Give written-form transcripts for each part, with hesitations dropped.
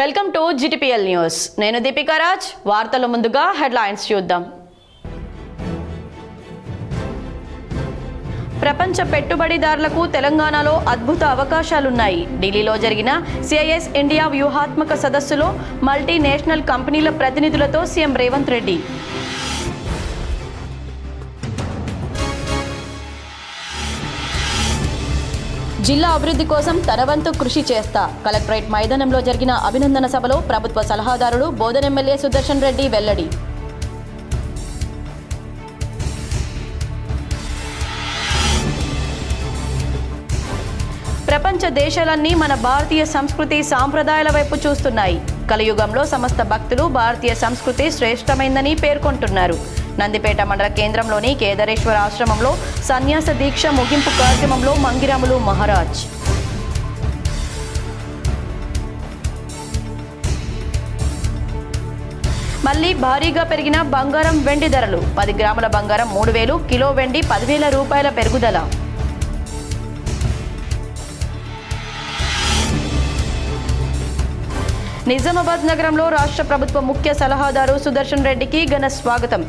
Welcome to GTPL news. నేను దీపికా రాజ్. వార్తల ముందుగా హెడ్లైన్స్ చూద్దాం. ప్రపంచ పెట్టుబడిదారులకు తెలంగాణలో అద్భుత అవకాశాలున్నాయి. ఢిల్లీలో జరిగిన సిఐఎస్ ఇండియా వ్యూహాత్మక సదస్సులో మల్టీనేషనల్ కంపెనీల ప్రతినిధులతో సీఎం రేవంత్ రెడ్డి. జిల్లా అభివృద్ధి కోసం తన వంతు కృషి చేస్తా. కలెక్టరేట్ మైదానంలో జరిగిన అభినందన సభలో ప్రభుత్వ సలహాదారుడు బోధన్ ఎమ్మెల్యే సుదర్శన్ రెడ్డి వెల్లడి. ప్రపంచ దేశాలన్నీ మన భారతీయ సంస్కృతి సాంప్రదాయాల వైపు చూస్తున్నాయి. కలియుగంలో సమస్త భక్తులు భారతీయ సంస్కృతి శ్రేష్టమైందని పేర్కొంటున్నారు. నందిపేట మండల కేంద్రంలోని కేదారేశ్వర ఆశ్రమంలో సన్యాస దీక్ష ముగింపు కార్యక్రమంలో మంగిరాములు మహారాజ్. మళ్లీ భారీగా పెరిగిన బంగారం వెండి ధరలు. 10 గ్రాముల బంగారం 3,000, కిలో వెండి 10,000 రూపాయల పెరుగుదల. నిజామాబాద్ నగరంలో రాష్ట్ర ప్రభుత్వ ముఖ్య సలహాదారు సుదర్శన్ రెడ్డికి ఘన స్వాగతం.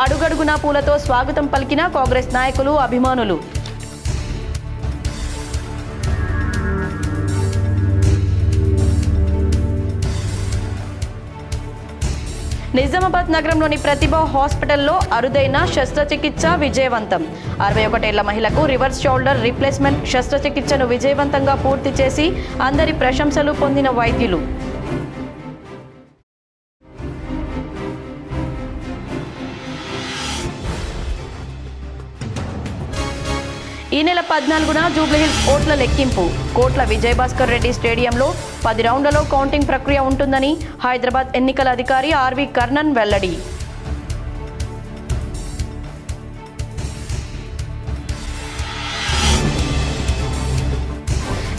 అడుగడుగునా పూలతో స్వాగతం పలికిన కాంగ్రెస్ నాయకులు, అభిమానులు. నిజామాబాద్ నగరంలోని ప్రతిభ హాస్పిటల్లో అరుదైన శస్త్రచికిత్స విజయవంతం. 61 ఏళ్ల మహిళకు రివర్స్ షోల్డర్ రీప్లేస్మెంట్ శస్త్రచికిత్సను విజయవంతంగా పూర్తి చేసి అందరి ప్రశంసలు పొందిన వైద్యులు. ఈ నెల 14న జూబ్లీహిల్స్ ఓట్ల లెక్కింపు. కోట్ల విజయభాస్కర్ రెడ్డి స్టేడియంలో 10 రౌండ్లలో కౌంటింగ్ ప్రక్రియ ఉంటుందని హైదరాబాద్ ఎన్నికల అధికారి ఆర్వి కర్ణన్ వెల్లడి.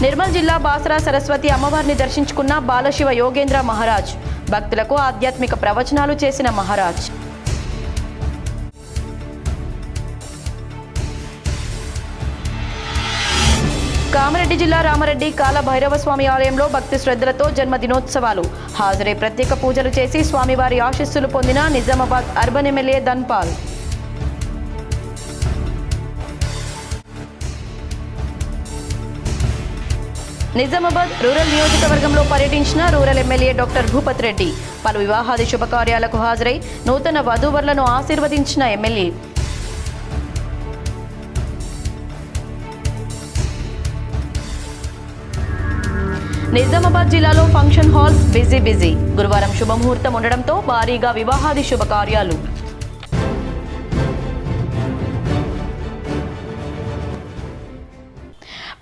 నిర్మల్ జిల్లా బాసరా సరస్వతి అమ్మవారిని దర్శించుకున్న బాలశివ యోగేంద్ర మహారాజ్. భక్తులకు ఆధ్యాత్మిక ప్రవచనాలు చేసిన మహారాజ్. కామారెడ్డి జిల్లా రామారెడ్డి కాల భైరవ స్వామి ఆలయంలో భక్తి శ్రద్ధలతో జన్మదినోత్సవాలు. హాజరై ప్రత్యేక పూజలు చేసి స్వామివారి ఆశీస్సులు పొందిన Nizamabad urban MLA Dhanpal. Nizamabad rural నియోజకవర్గంలో పర్యటించిన rural MLA doctor Bhupath Reddy. పలు వివాహాది శుభకార్యాలకు హాజరై నూతన వధూవరులను ఆశీర్వదించిన ఎమ్మెల్యే. నిజామాబాద్ జిల్లాలో ఫంక్షన్ హాల్స్ బిజీ. గురువారం శుభముహూర్తం ఉండడంతో భారీగా వివాహాది శుభకార్యాలు.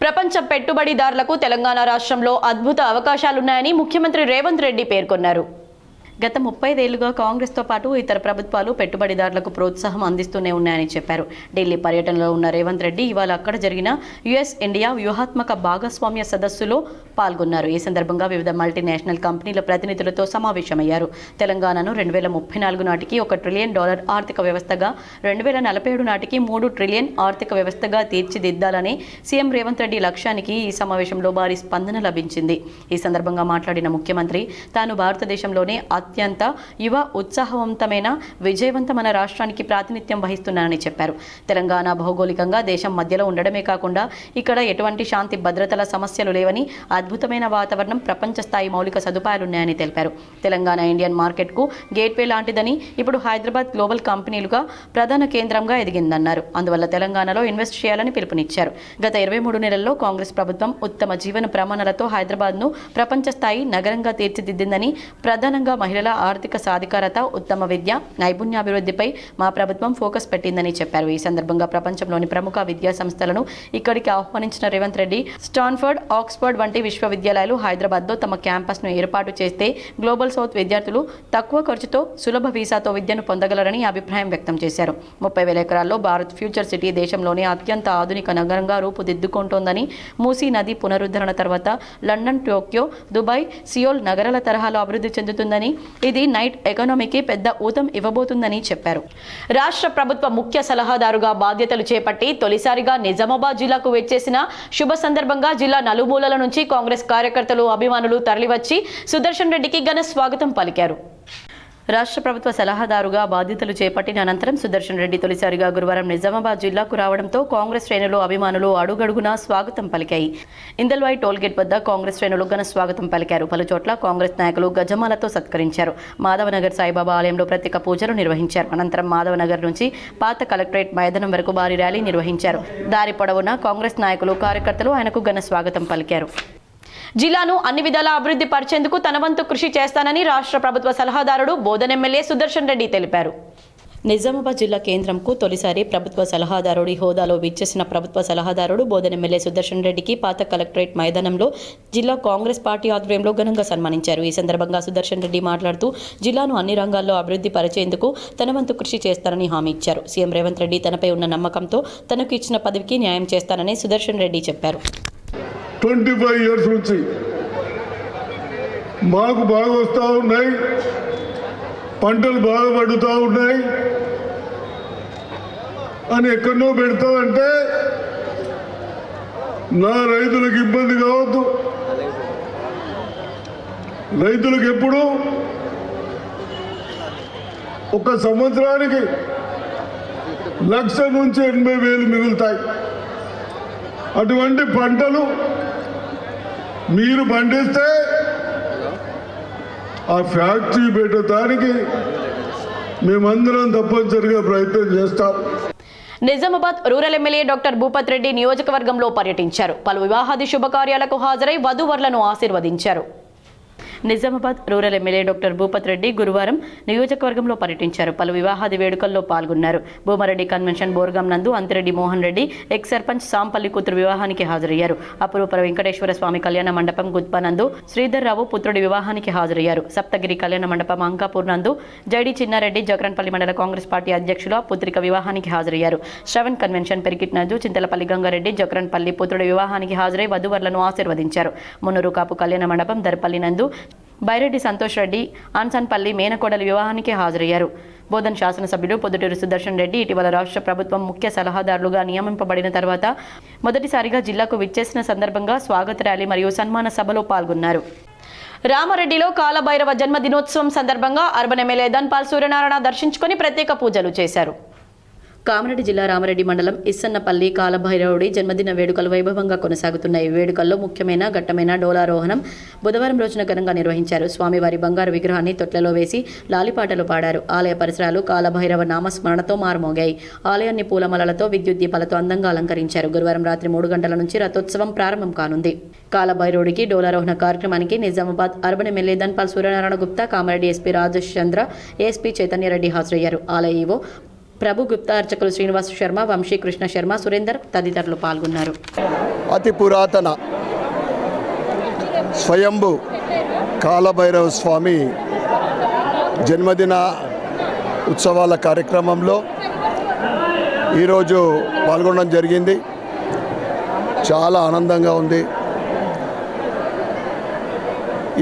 ప్రపంచ పెట్టుబడిదారులకు తెలంగాణ రాష్ట్రంలో అద్భుత అవకాశాలున్నాయని ముఖ్యమంత్రి రేవంత్ రెడ్డి పేర్కొన్నారు. గత 35 ఏళ్లుగా కాంగ్రెస్తో పాటు ఇతర ప్రభుత్వాలు పెట్టుబడిదారులకు ప్రోత్సాహం అందిస్తూనే ఉన్నాయని చెప్పారు. ఢిల్లీ పర్యటనలో ఉన్న రేవంత్ రెడ్డి ఇవాళ అక్కడ జరిగిన యుఎస్ ఇండియా వ్యూహాత్మక భాగస్వామ్య సదస్సులో పాల్గొన్నారు. ఈ సందర్భంగా వివిధ మల్టీనేషనల్ కంపెనీల ప్రతినిధులతో సమావేశమయ్యారు. తెలంగాణను 2034 నాటికి $1 ట్రిలియన్ ఆర్థిక వ్యవస్థగా, 2047 నాటికి $3 ట్రిలియన్ ఆర్థిక వ్యవస్థగా తీర్చిదిద్దాలని సీఎం రేవంత్ రెడ్డి లక్ష్యానికి ఈ సమావేశంలో భారీ స్పందన లభించింది. ఈ సందర్భంగా మాట్లాడిన ముఖ్యమంత్రి తాను భారతదేశంలోనే అత్యంత యువ ఉత్సాహవంతమైన విజయవంతమైన రాష్ట్రానికి ప్రాతినిధ్యం వహిస్తున్నానని చెప్పారు. తెలంగాణ భౌగోళికంగా దేశం మధ్యలో ఉండడమే కాకుండా ఇక్కడ ఎటువంటి శాంతి భద్రతల సమస్యలు లేవని, అద్భుతమైన వాతావరణం, ప్రపంచ స్థాయి మౌలిక సదుపాయాలున్నాయని తెలిపారు. తెలంగాణ ఇండియన్ మార్కెట్కు గేట్వే లాంటిదని, ఇప్పుడు హైదరాబాద్ గ్లోబల్ కంపెనీలుగా ప్రధాన కేంద్రంగా ఎదిగిందన్నారు. అందువల్ల తెలంగాణలో ఇన్వెస్ట్ చేయాలని పిలుపునిచ్చారు. గత 23 నెలల్లో కాంగ్రెస్ ప్రభుత్వం ఉత్తమ జీవన ప్రమాణాలతో హైదరాబాద్ను ప్రపంచ స్థాయి నగరంగా తీర్చిదిద్దిందని, ప్రధానంగా మహిళల ఆర్థిక సాధికారత, ఉత్తమ విద్య, నైపుణ్యాభివృద్ధిపై మా ప్రభుత్వం ఫోకస్ పెట్టిందని చెప్పారు. ఈ సందర్భంగా ప్రపంచంలోని ప్రముఖ విద్యా సంస్థలను ఇక్కడికి ఆహ్వానించిన రేవంత్ రెడ్డి స్టాన్ఫర్డ్, ఆక్స్ఫర్డ్ వంటి విశ్వవిద్యాలయాలు హైదరాబాద్లో తమ క్యాంపస్ను ఏర్పాటు చేస్తే గ్లోబల్ సౌత్ విద్యార్థులు తక్కువ ఖర్చుతో సులభ వీసాతో విద్యను పొందగలరని అభిప్రాయం వ్యక్తం చేశారు. 30,000 ఎకరాల్లో భారత్ ఫ్యూచర్ సిటీ దేశంలోనే అత్యంత ఆధునిక నగరంగా రూపుదిద్దుకుంటోందని, మూసీ నది పునరుద్ధరణ తర్వాత లండన్, టోక్యో, దుబాయ్, సియోల్ నగరాల తరహాలో అభివృద్ధి చెందుతుందని, ఇది నైట్ ఎకానమీకి పెద్ద ఊతం ఇవ్వబోతుందని చెప్పారు. రాష్ట్ర ప్రభుత్వ ముఖ్య సలహాదారుగా బాధ్యతలు చేపట్టి తొలిసారిగా నిజామాబాద్ జిల్లాకు వచ్చేసిన శుభ సందర్భంగా జిల్లా నలుమూలల నుంచి కాంగ్రెస్ కార్యకర్తలు, అభిమానులు తరలివచ్చి సుదర్శన్ రెడ్డికి ఘన స్వాగతం పలికారు. రాష్ట్ర ప్రభుత్వ సలహాదారుగా బాధ్యతలు చేపట్టిన అనంతరం సుదర్శన్ రెడ్డి తొలిసారిగా గురువారం నిజామాబాద్ జిల్లాకు రావడంతో కాంగ్రెస్ శ్రేణులు, అభిమానులు అడుగడుగునా స్వాగతం పలికాయి. ఇందల్వాయి టోల్గేట్ వద్ద కాంగ్రెస్ శ్రేణులు ఘన స్వాగతం పలికారు. పలుచోట్ల కాంగ్రెస్ నాయకులు గజమాలతో సత్కరించారు. మాధవనగర్ సాయిబాబా ఆలయంలో ప్రత్యేక పూజలు నిర్వహించారు. అనంతరం మాధవనగర్ నుంచి పాత కలెక్టరేట్ మైదానం వరకు భారీ ర్యాలీ నిర్వహించారు. దారి పొడవునా కాంగ్రెస్ నాయకులు, కార్యకర్తలు ఆయనకు ఘన స్వాగతం పలికారు. జిల్లాను అన్ని విధాలా అభివృద్ధి పరిచేందుకు తన వంతు కృషి చేస్తానని రాష్ట్ర ప్రభుత్వ సలహాదారుడు, బోధన్ ఎమ్మెల్యే సుదర్శన్ రెడ్డి తెలిపారు. నిజామాబాద్ జిల్లా కేంద్రంకు తొలిసారి ప్రభుత్వ సలహాదారుడి హోదాలో విచ్చేసిన ప్రభుత్వ సలహాదారుడు, బోధన్ ఎమ్మెల్యే సుదర్శన్ రెడ్డికి పాత కలెక్టరేట్ మైదానంలో జిల్లా కాంగ్రెస్ పార్టీ ఆధ్వర్యంలో ఘనంగా సన్మానించారు. ఈ సందర్భంగా సుదర్శన్ రెడ్డి మాట్లాడుతూ జిల్లాను అన్ని రంగాల్లో అభివృద్ధి పరిచేందుకు తన వంతు కృషి చేస్తానని హామీ ఇచ్చారు. సీఎం రేవంత్ రెడ్డి తనపై ఉన్న నమ్మకంతో తనకు ఇచ్చిన పదవికి న్యాయం చేస్తానని సుదర్శన్ రెడ్డి చెప్పారు. 25 years నుంచి మాకు బాగా వస్తూ ఉన్నాయి, పంటలు బాగా పండుతూ ఉన్నాయి అని ఎక్కడో పెడతామంటే నా రైతులకు ఇబ్బంది కావద్దు. రైతులకు ఎప్పుడు ఒక సంవత్సరానికి 1,00,000 నుంచి 80,000 మిగులుతాయి. అటువంటి పంటలు మీరు పండిస్తే ఆ ఫ్యాక్టరీ పెట్టడానికి మేమందరం తప్పనిసరిగా ప్రయత్నం చేస్తాం. Nizamabad rural MLA doctor Bhupath Reddy నియోజకవర్గంలో పర్యటించారు. పలు వివాహాది శుభకార్యాలకు హాజరై వధూవరులను ఆశీర్వదించారు. Nizamabad rural MLA doctor Bhupath Reddy గురువారం నియోజకవర్గంలో పర్యటించారు. పలు వివాహాది వేడుకల్లో పాల్గొన్నారు. భూమారెడ్డి కన్వెన్షన్ బోర్గం నందు అంతిరెడ్డి మోహన్ రెడ్డి ఎక్స్ సర్పంచ్ సాంపల్లి కూతురు వివాహానికి హాజరయ్యారు. అపురూప వెంకటేశ్వర స్వామి కళ్యాణ మండపం గుత్ప నందు శ్రీధర్ రావు పుత్రుడి వివాహానికి హాజరయ్యారు. సప్తగిరి కళ్యాణ మండపం అంకాపూర్ నందు జైడి చిన్నారెడ్డి జగరన్పల్లి మండల కాంగ్రెస్ పార్టీ అధ్యక్షుల పుత్రిక వివాహానికి హాజరయ్యారు. శ్రవణ్ కన్వెన్షన్ పెరికిట్ నందు చింతలపల్లి గంగారెడ్డి జగరన్పల్లి పుత్రుడి వివాహానికి హాజరై వధూవరులను ఆశీర్వదించారు. మున్నూరు కాపు కళ్యాణ మండపం దర్పల్లి నందు బైరెడ్డి సంతోష్ రెడ్డి ఆన్సన్పల్లి మేనకోడలి వివాహానికి హాజరయ్యారు. బోధన్ శాసనసభ్యుడు పొద్దుటూరు సుదర్శన్ రెడ్డి ఇటీవల రాష్ట్ర ప్రభుత్వం ముఖ్య సలహాదారులుగా నియమింపబడిన తర్వాత మొదటిసారిగా జిల్లాకు విచ్చేసిన సందర్భంగా స్వాగత ర్యాలీ మరియు సన్మాన సభలో పాల్గొన్నారు. రామారెడ్డిలో కాలభైరవ జన్మదినోత్సవం సందర్భంగా అర్బన్ ఎమ్మెల్యే ధన్పాల్ సూర్యనారాయణ దర్శించుకొని ప్రత్యేక పూజలు చేశారు. కామారెడ్డి జిల్లా రామారెడ్డి మండలం ఇస్సన్నపల్లి కాలభైరవుడి జన్మదిన వేడుకలు వైభవంగా కొనసాగుతున్నాయి. వేడుకల్లో ముఖ్యమైన ఘట్టమైన డోలారోహణం బుధవారం రోజున ఘనంగా నిర్వహించారు. స్వామివారి బంగారు విగ్రహాన్ని తొట్లలో వేసి లాలిపాటలు పాడారు. ఆలయ పరిసరాలు కాలభైరవ నామస్మరణతో మారుమోగాయి. ఆలయాన్ని పూలమాలలతో, విద్యుత్ దీపాలతో అందంగా అలంకరించారు. గురువారం రాత్రి 3 గంటల నుంచి రథోత్సవం ప్రారంభం కానుంది. కాలభైరవుడికి డోలారోహణ కార్యక్రమానికి Nizamabad urban MLA Dhanpal Suryanarayana Gupta, Kamareddy SP Rajesh Chandra, ASP Chaitanya Reddy హాజరయ్యారు. ఆలయ ఈవో ప్రభు గుప్తా, అర్చకులు శ్రీనివాస్ శర్మ, వంశీ కృష్ణ శర్మ, సురేందర్ తదితరులు పాల్గొన్నారు. అతి పురాతన స్వయంభు కాలభైరవ స్వామి జన్మదిన ఉత్సవాల కార్యక్రమంలో ఈరోజు పాల్గొనడం జరిగింది. చాలా ఆనందంగా ఉంది.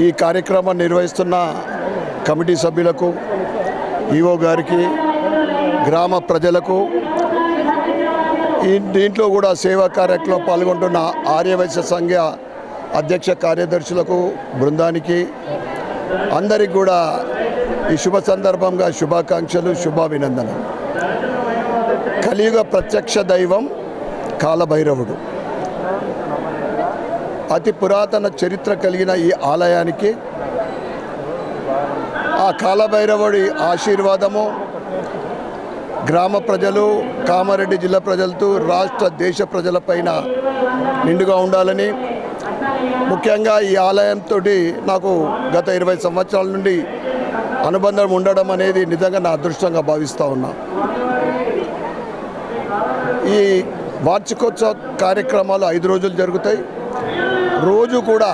ఈ కార్యక్రమం నిర్వహిస్తున్న కమిటీ సభ్యులకు, ఈవో గారికి, గ్రామ ప్రజలకు, దీంట్లో కూడా సేవా కార్యక్రమంలో పాల్గొంటున్న ఆర్యవైశ్య సంఘ అధ్యక్ష కార్యదర్శులకు, బృందానికి అందరికి కూడా ఈ శుభ సందర్భంగా శుభాకాంక్షలు, శుభాభినందనలు. కలియుగ ప్రత్యక్ష దైవం కాలభైరవుడు. అతి పురాతన చరిత్ర కలిగిన ఈ ఆలయానికి ఆ కాలభైరవుడి ఆశీర్వాదము గ్రామ ప్రజలు, కామారెడ్డి జిల్లా ప్రజలతో, రాష్ట్ర దేశ ప్రజలపైన నిండుగా ఉండాలని, ముఖ్యంగా ఈ ఆలయంతో నాకు గత 20 సంవత్సరాల నుండి అనుబంధం ఉండడం అనేది నిజంగా నా అదృష్టంగా భావిస్తూ ఉన్నా. ఈ వార్షికోత్సవ కార్యక్రమాలు 5 రోజులు జరుగుతాయి. రోజు కూడా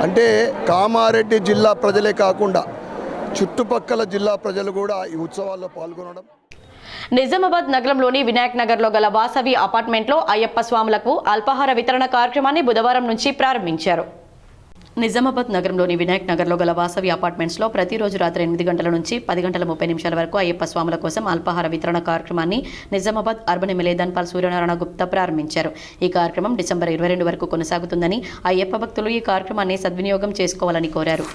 అంటే కామారెడ్డి జిల్లా ప్రజలే కాకుండా చుట్టుపక్కల జిల్లా ప్రజలు కూడా ఈ ఉత్సవాల్లో పాల్గొనడం. నిజామాబాద్ నగరంలోని వినాయక్ నగర్లో గల వాసవి అపార్ట్మెంట్లో అయ్యప్ప స్వాములకు అల్పాహార వితరణ కార్యక్రమాన్ని బుధవారం నుంచి ప్రారంభించారు. నిజామాబాద్ నగరంలోని వినాయక్ నగర్లో గల వాసవి అపార్ట్మెంట్స్లో ప్రతిరోజు రాత్రి 8 గంటల నుంచి 10 గంటల 30 నిమిషాల వరకు అయ్యప్ప స్వాముల కోసం అల్పాహార వితరణ కార్యక్రమాన్ని నిజామాబాద్ అర్బన్ ఎమ్మెల్యే ధన్పాల్ సూర్యనారాయణ గుప్తా ప్రారంభించారు. ఈ కార్యక్రమం డిసెంబర్ 22 వరకు కొనసాగుతుందని అయ్యప్ప భక్తులు ఈ కార్యక్రమాన్ని సద్వినియోగం చేసుకోవాలని కోరారు.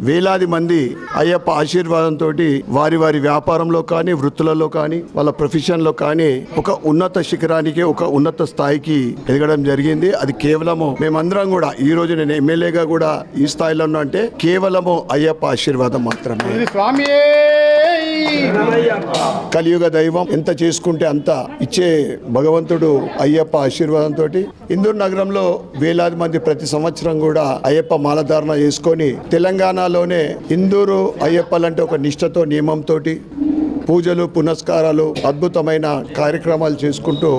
వేలాది మంది అయ్యప్ప ఆశీర్వాదంతో వారి వారి వ్యాపారంలో కానీ వృత్తులలో కానీ వాళ్ళ ప్రొఫెషన్లో కానీ ఒక ఉన్నత శిఖరానికి ఒక ఉన్నత స్థాయికి ఎదగడం జరిగింది. అది కేవలము మేమందరం కూడా ఈ రోజు నేను ఎమ్మెల్యేగా కూడా ఈ స్థాయిలో ఉన్నా అంటే కేవలము అయ్యప్ప ఆశీర్వాదం మాత్రమే. కలియుగ దైవం ఎంత చేసుకుంటే అంత ఇచ్చే భగవంతుడు అయ్యప్ప ఆశీర్వాదంతో ఇందూరు నగరంలో వేలాది మంది ప్రతి సంవత్సరం కూడా అయ్యప్ప మాలధారణ చేసుకొని తెలంగాణలోనే ఇందూరు అయ్యప్పలంటే ఒక నిష్ఠతో నియమంతో పూజలు పునస్కారాలు అద్భుతమైన కార్యక్రమాలు చేసుకుంటూ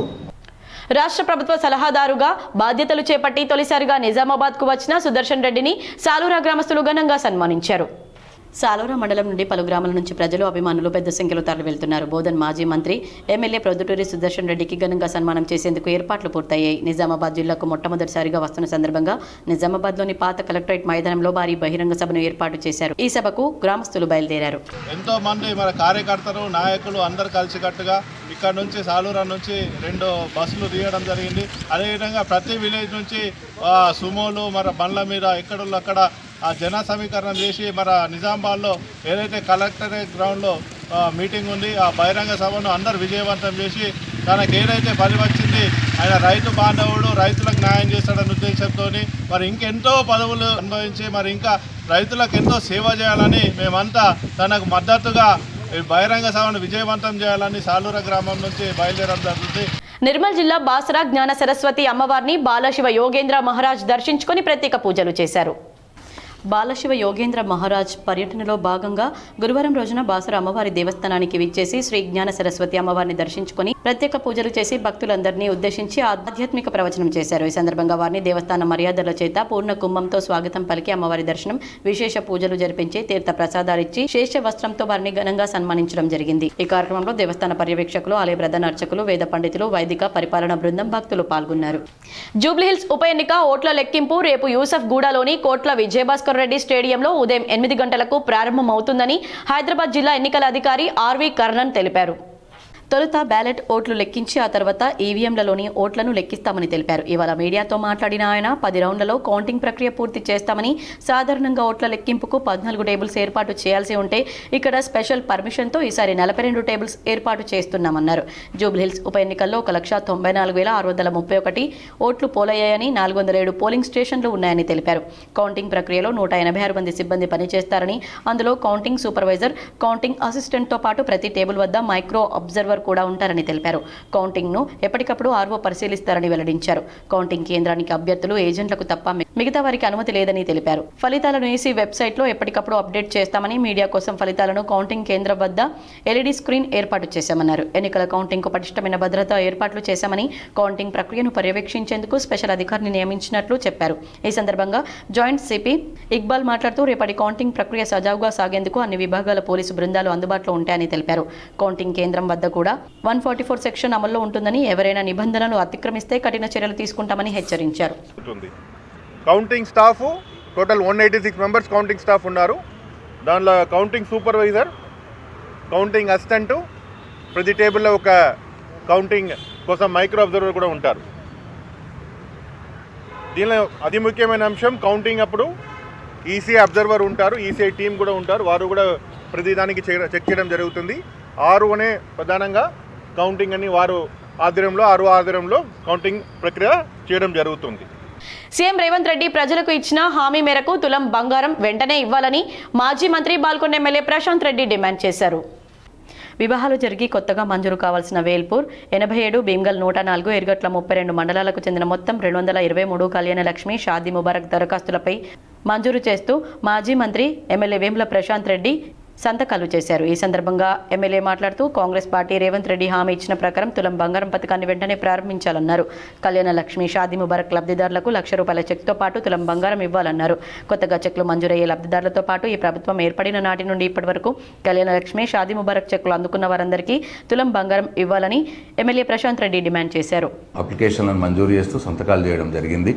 రాష్ట్ర ప్రభుత్వ సలహాదారుగా బాధ్యతలు చేపట్టి తొలిసారిగా నిజామాబాద్కు వచ్చిన సుదర్శన్ రెడ్డిని సాలూరా గ్రామస్తులు ఘనంగా సన్మానించారు. సాలూరా మండలం నుండి పలు గ్రామాల నుంచి ప్రజలు అభిమానులు పెద్ద సంఖ్యలో తరలి వెళ్తున్నారు. బోధన్ మాజీ మంత్రి ఎమ్మెల్యే ప్రొద్దుటూరి సుదర్శన్ రెడ్డికి ఘనంగా సన్మానం చేసేందుకు ఏర్పాట్లు పూర్తయ్యాయి. నిజామాబాద్ జిల్లాకు మొట్టమొదటిసారిగా వస్తున్న సందర్భంగా నిజామాబాద్లోని పాత కలెక్టరేట్ మైదానంలో భారీ బహిరంగ సభను ఏర్పాటు చేశారు. ఈ సభకు గ్రామస్తులు బయలుదేరారు. ఎంతో మంది మన కార్యకర్తలు నాయకులు అందరు కలిసికట్టుగా ఇక్కడ నుంచి సాలూరా నుంచి 2 బస్సులు తీయడం జరిగింది. అదేవిధంగా ప్రతి విలేజ్ నుంచి సుమోలు మన బండ్ల మీద ఎక్కడున్న అక్కడ ఆ జన సమీకరణ చేసి మన నిజామాబాద్లో ఏదైతే కలెక్టరేట్ గ్రౌండ్లో మీటింగ్ ఉంది ఆ బహిరంగ సభను అందరు విజయవంతం చేసి తనకు ఏదైతే పని వచ్చింది ఆయన రైతు బాంధవుడు రైతులకు న్యాయం చేస్తాడన్న ఉద్దేశంతో మరి ఇంకెంతో పదవులు అనుభవించి మరి ఇంకా రైతులకు ఎంతో సేవ చేయాలని మేమంతా తనకు మద్దతుగా బహిరంగ సభను విజయవంతం చేయాలని సాలూరా గ్రామం నుంచి బయలుదేరడం జరుగుతుంది. నిర్మల్ జిల్లా బాసరా జ్ఞాన సరస్వతి అమ్మవారిని బాలశివ యోగేంద్ర మహారాజ్ దర్శించుకొని ప్రత్యేక పూజలు చేశారు. బాలశివ యోగేంద్ర మహారాజ్ పర్యటనలో భాగంగా గురువారం రోజున బాసర అమ్మవారి దేవస్థానానికి విచ్చేసి శ్రీ జ్ఞాన సరస్వతి అమ్మవారిని దర్శించుకుని ప్రత్యేక పూజలు చేసి భక్తులందరినీ ఉద్దేశించి ఆధ్యాత్మిక ప్రవచనం చేశారు. ఈ సందర్భంగా వారిని దేవస్థాన మర్యాదల చేత పూర్ణ కుంభంతో స్వాగతం పలికి అమ్మవారి దర్శనం, విశేష పూజలు జరిపించి తీర్థ ప్రసాదాలిచ్చి శేష వస్త్రంతో వారిని ఘనంగా సన్మానించడం జరిగింది. ఈ కార్యక్రమంలో దేవస్థాన పర్యవేక్షకులు, ఆలయ ప్రధాన అర్చకులు, వేద పండితులు, వైదిక పరిపాలన బృందం, భక్తులు పాల్గొన్నారు. జూబ్లీహిల్స్ ఉప ఎన్నిక ఓట్ల లెక్కింపు రేపు యూసఫ్ గూడలోని కోట్ల విజయభాస్కర్ రెడ్డి స్టేడియంలో ఉదయం 8 గంటలకు ప్రారంభమవుతుందని హైదరాబాద్ జిల్లా ఎన్నికల అధికారి ఆర్వి కర్ణన్ తెలిపారు. తొలుత బ్యాలెట్ ఓట్లు లెక్కించి ఆ తర్వాత ఈవీఎంలలోని ఓట్లను లెక్కిస్తామని తెలిపారు. ఇవాళ మీడియాతో మాట్లాడిన ఆయన 10 రౌండ్లలో కౌంటింగ్ ప్రక్రియ పూర్తి చేస్తామని, సాధారణంగా ఓట్ల లెక్కింపుకు 14 టేబుల్స్ ఏర్పాటు చేయాల్సి ఉంటే ఇక్కడ స్పెషల్ పర్మిషన్తో ఈసారి 42 టేబుల్స్ ఏర్పాటు చేస్తున్నామన్నారు. జూబ్లీహిల్స్ ఉప ఎన్నికల్లో 1,94,631 ఓట్లు పోలయ్యాయని, 407 పోలింగ్ స్టేషన్లు ఉన్నాయని తెలిపారు. కౌంటింగ్ ప్రక్రియలో 186 మంది సిబ్బంది పనిచేస్తారని, అందులో కౌంటింగ్ సూపర్వైజర్, కౌంటింగ్ అసిస్టెంట్తో పాటు ప్రతి టేబుల్ వద్ద మైక్రో అబ్జర్వర్ కూడా ఉంటారని తెలిపారు. కౌంటింగ్ ను ఎప్పటికప్పుడు ఆర్ఓ పరిశీలిస్తారని వెల్లడించారు. కౌంటింగ్ కేంద్రానికి అభ్యర్థులు, ఏజెంట్లకు తప్ప మిగతా వారికి అనుమతి లేదని తెలిపారు. ఫలితాలను ఈసీ వెబ్సైట్ లో ఎప్పటికప్పుడు అప్డేట్ చేస్తామని, మీడియా కోసం ఫలితాలను కౌంటింగ్ కేంద్రం వద్ద ఎల్ఈడి స్క్రీన్ ఏర్పాటు చేశామన్నారు. ఎన్నికల కౌంటింగ్ కు పటిష్టమైన భద్రతా ఏర్పాట్లు చేశామని, కౌంటింగ్ ప్రక్రియను పర్యవేక్షించేందుకు స్పెషల్ అధికారిని నియమించినట్లు చెప్పారు. ఈ సందర్భంగా జాయింట్ సిపి ఇక్బాల్ మాట్లాడుతూ రేపటి కౌంటింగ్ ప్రక్రియ సజావుగా సాగేందుకు అన్ని విభాగాల పోలీసు బృందాలు అందుబాటులో ఉంటాయని తెలిపారు. కౌంటింగ్ కేంద్రం వద్ద కూడా 144 సెక్షన్ అమల్లో ఉంటుందని, ఎవరైనా నిబంధనలు అతిక్రమిస్తే కఠిన చర్యలు తీసుకుంటామని హెచ్చరించారు. Counting staff total 186 members counting staff ఉన్నారు. దానిలో కౌంటింగ్ సూపర్వైజర్, కౌంటింగ్ అసిస్టెంట్, ప్రతి టేబుల్లో ఒక కౌంటింగ్ కోసం మైక్రో అబ్జర్వర్ కూడా ఉంటారు. దీనిలో అతి ముఖ్యమైన అంశం కౌంటింగ్ అప్పుడు ఈసీఐ అబ్జర్వర్ ఉంటారు, ఈసీఐ టీం కూడా ఉంటారు. వారు కూడా ప్రతిదానికి చెక్ చేయడం జరుగుతుంది. ఆర్ఓనే ప్రధానంగా కౌంటింగ్ అని వారు ఆధ్వర్యంలో కౌంటింగ్ ప్రక్రియ చేయడం జరుగుతుంది. సీఎం రేవంత్ రెడ్డి ప్రజలకు ఇచ్చిన హామీ మేరకు తులం బంగారం వెంటనే ఇవ్వాలని మాజీ మంత్రి బాల్కొండ ఎమ్మెల్యే ప్రశాంత్ రెడ్డి డిమాండ్ చేశారు. వివాహాలు జరిగి కొత్తగా మంజూరు కావాల్సిన వేల్పూర్ 87, భీమ్గల్ 104, ఎర్గట్ల 32 మండలాలకు చెందిన మొత్తం 223 కళ్యాణ లక్ష్మి, షాదీ ముబారక్ దరఖాస్తులపై మంజూరు చేస్తూ మాజీ మంత్రి ఎమ్మెల్యే వేముల ప్రశాంత్ రెడ్డి సంతకాలు చేశారు. ఈ సందర్భంగా ఎమ్మెల్యే మాట్లాడుతూ కాంగ్రెస్ పార్టీ రేవంత్ రెడ్డి హామీ ఇచ్చిన ప్రకారం తులం బంగారం పథకాన్ని వెంటనే ప్రారంభించాలన్నారు. కళ్యాణ లక్ష్మి, షాదీ ముబారక్ లబ్ధిదారులకు ₹1,00,000 చెక్తో పాటు తులం బంగారం ఇవ్వాలన్నారు. కొత్తగా చెక్లు మంజూరయ్యే లబ్ధిదారులతో పాటు ఈ ప్రభుత్వం ఏర్పడిన నాటి నుండి ఇప్పటి వరకు కళ్యాణ లక్ష్మి, షాదీ ముబారక్ చెక్లు అందుకున్న వారందరికీ తులం బంగారం ఇవ్వాలని ఎమ్మెల్యే ప్రశాంత్ రెడ్డి డిమాండ్ చేశారు. అప్లికేషన్లను మంజూరు చేస్తూ సంతకాలు చేయడం జరిగింది.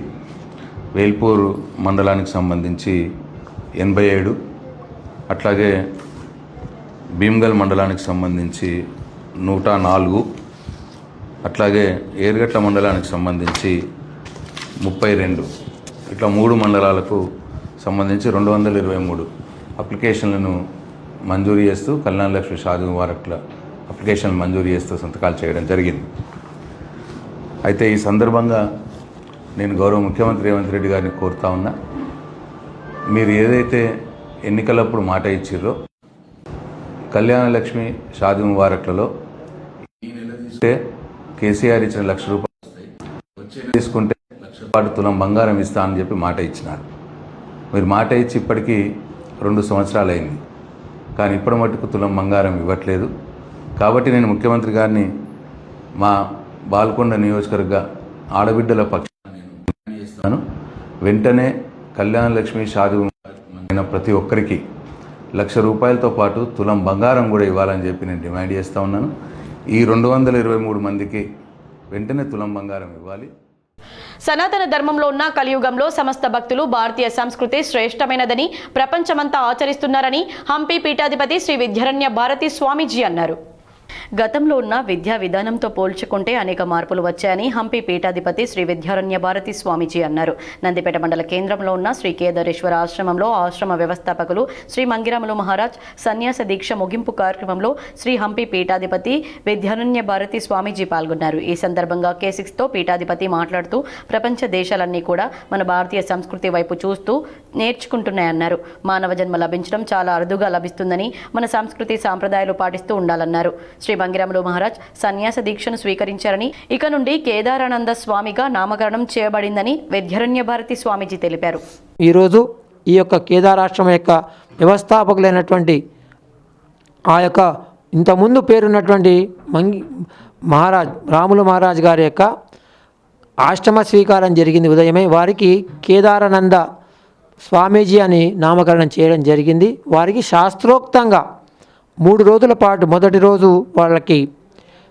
వేల్పూర్ మండలానికి సంబంధించి 87, అట్లాగే భీమ్గల్ మండలానికి సంబంధించి 104, అట్లాగే ఏర్గట్ల మండలానికి సంబంధించి 32, ఇట్లా 3 మండలాలకు సంబంధించి 223 అప్లికేషన్లను మంజూరు చేస్తూ కళ్యాణ లక్ష్మి షాదీ ముబారక్ల అప్లికేషన్లు మంజూరు చేస్తూ సంతకాలు చేయడం జరిగింది. అయితే ఈ సందర్భంగా నేను గౌరవ ముఖ్యమంత్రి రేవంత్ రెడ్డి గారిని కోరుతా ఉన్నా, మీరు ఏదైతే ఎన్నికలప్పుడు మాట ఇచ్చిర్రో కళ్యాణ లక్ష్మి షాదీ ముబారక్లలో ఈ నెల తీసుకుంటే కేసీఆర్ ఇచ్చిన ₹1,00,000 తీసుకుంటే ₹1,00,000 తులం బంగారం ఇస్తా అని చెప్పి మాట ఇచ్చినారు. మీరు మాట ఇచ్చి ఇప్పటికీ 2 సంవత్సరాలు అయింది, కానీ ఇప్పటి మట్టుకు తులం బంగారం ఇవ్వట్లేదు. కాబట్టి నేను ముఖ్యమంత్రి గారిని మా బాల్కొండ నియోజకవర్గ ఆడబిడ్డల పక్షాన నేను డిమాండ్ చేస్తాను, వెంటనే కళ్యాణ లక్ష్మి షాదీ అయిన ప్రతి ఒక్కరికి ₹1,00,000తో పాటు తులం బంగారం కూడా ఇవ్వాలని చెప్పి నేను డిమాండ్ చేస్తూ ఉన్నాను. ఈ 223 మందికి వెంటనే తులం బంగారం ఇవ్వాలి. సనాతన ధర్మంలో ఉన్న కలియుగంలో సమస్త భక్తులు భారతీయ సంస్కృతి శ్రేష్టమైనదని ప్రపంచమంతా ఆచరిస్తున్నారని హంపి పీఠాధిపతి శ్రీ విద్యారణ్య భారతి స్వామీజీ అన్నారు. గతంలో ఉన్న విద్యా విధానంతో పోల్చుకుంటే అనేక మార్పులు వచ్చాయని హంపి పీఠాధిపతి శ్రీ విద్యారణ్య భారతి స్వామీజీ అన్నారు. నందిపేట మండల కేంద్రంలో ఉన్న శ్రీ కేదారేశ్వర ఆశ్రమంలో ఆశ్రమ వ్యవస్థాపకులు శ్రీ మంగిరాములు మహారాజ్ సన్యాస దీక్ష ముగింపు కార్యక్రమంలో శ్రీ హంపి పీఠాధిపతి విద్యారణ్య భారతి స్వామీజీ పాల్గొన్నారు. ఈ సందర్భంగా K6తో పీఠాధిపతి మాట్లాడుతూ ప్రపంచ దేశాలన్నీ కూడా మన భారతీయ సంస్కృతి వైపు చూస్తూ నేర్చుకుంటున్నాయన్నారు. మానవ జన్మ లభించడం చాలా అరుదుగా లభిస్తుందని మన సంస్కృతి సాంప్రదాయాలు పాటిస్తూ ఉండాలన్నారు. శ్రీ మంగిరాములు మహారాజ్ సన్యాస దీక్షను స్వీకరించారని, ఇక నుండి కేదారానంద స్వామిగా నామకరణం చేయబడిందని విద్యారణ్య భారతి స్వామీజీ తెలిపారు. ఈరోజు ఈ యొక్క కేదారాశ్రమం యొక్క వ్యవస్థాపకులైనటువంటి ఆ యొక్క ఇంతకుముందు పేరున్నటువంటి మహారాజ్ రాములు మహారాజ్ గారి యొక్క ఆశ్రమ స్వీకారం జరిగింది ఉదయమే. వారికి కేదారానంద స్వామీజీ అని నామకరణం చేయడం జరిగింది. వారికి శాస్త్రోక్తంగా 3 రోజుల పాటు మొదటి రోజు వాళ్ళకి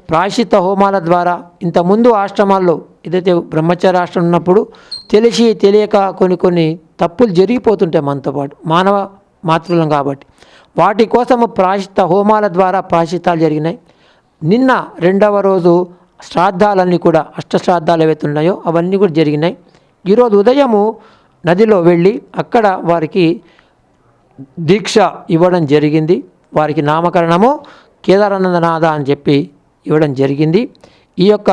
ప్రాయశ్చిత్త హోమాల ద్వారా, ఇంతకుముందు ఆశ్రమాల్లో ఏదైతే బ్రహ్మచార్య ఆశ్రమం ఉన్నప్పుడు తెలిసి తెలియక కొన్ని తప్పులు జరిగిపోతుంటాయి మనతో పాటు, మానవ మాతృలం కాబట్టి వాటి కోసము ప్రాయశ్చిత్త హోమాల ద్వారా ప్రాయశ్చిత్తాలు జరిగినాయి. నిన్న 2వ రోజు శ్రాద్ధాలన్నీ కూడా అష్టశ్రాద్ధాలు ఏవైతే ఉన్నాయో అవన్నీ కూడా జరిగినాయి. ఈరోజు ఉదయము నదిలో వెళ్ళి అక్కడ వారికి దీక్ష ఇవ్వడం జరిగింది. వారికి నామకరణము కేదారానందనాథ అని చెప్పి ఇవ్వడం జరిగింది. ఈ యొక్క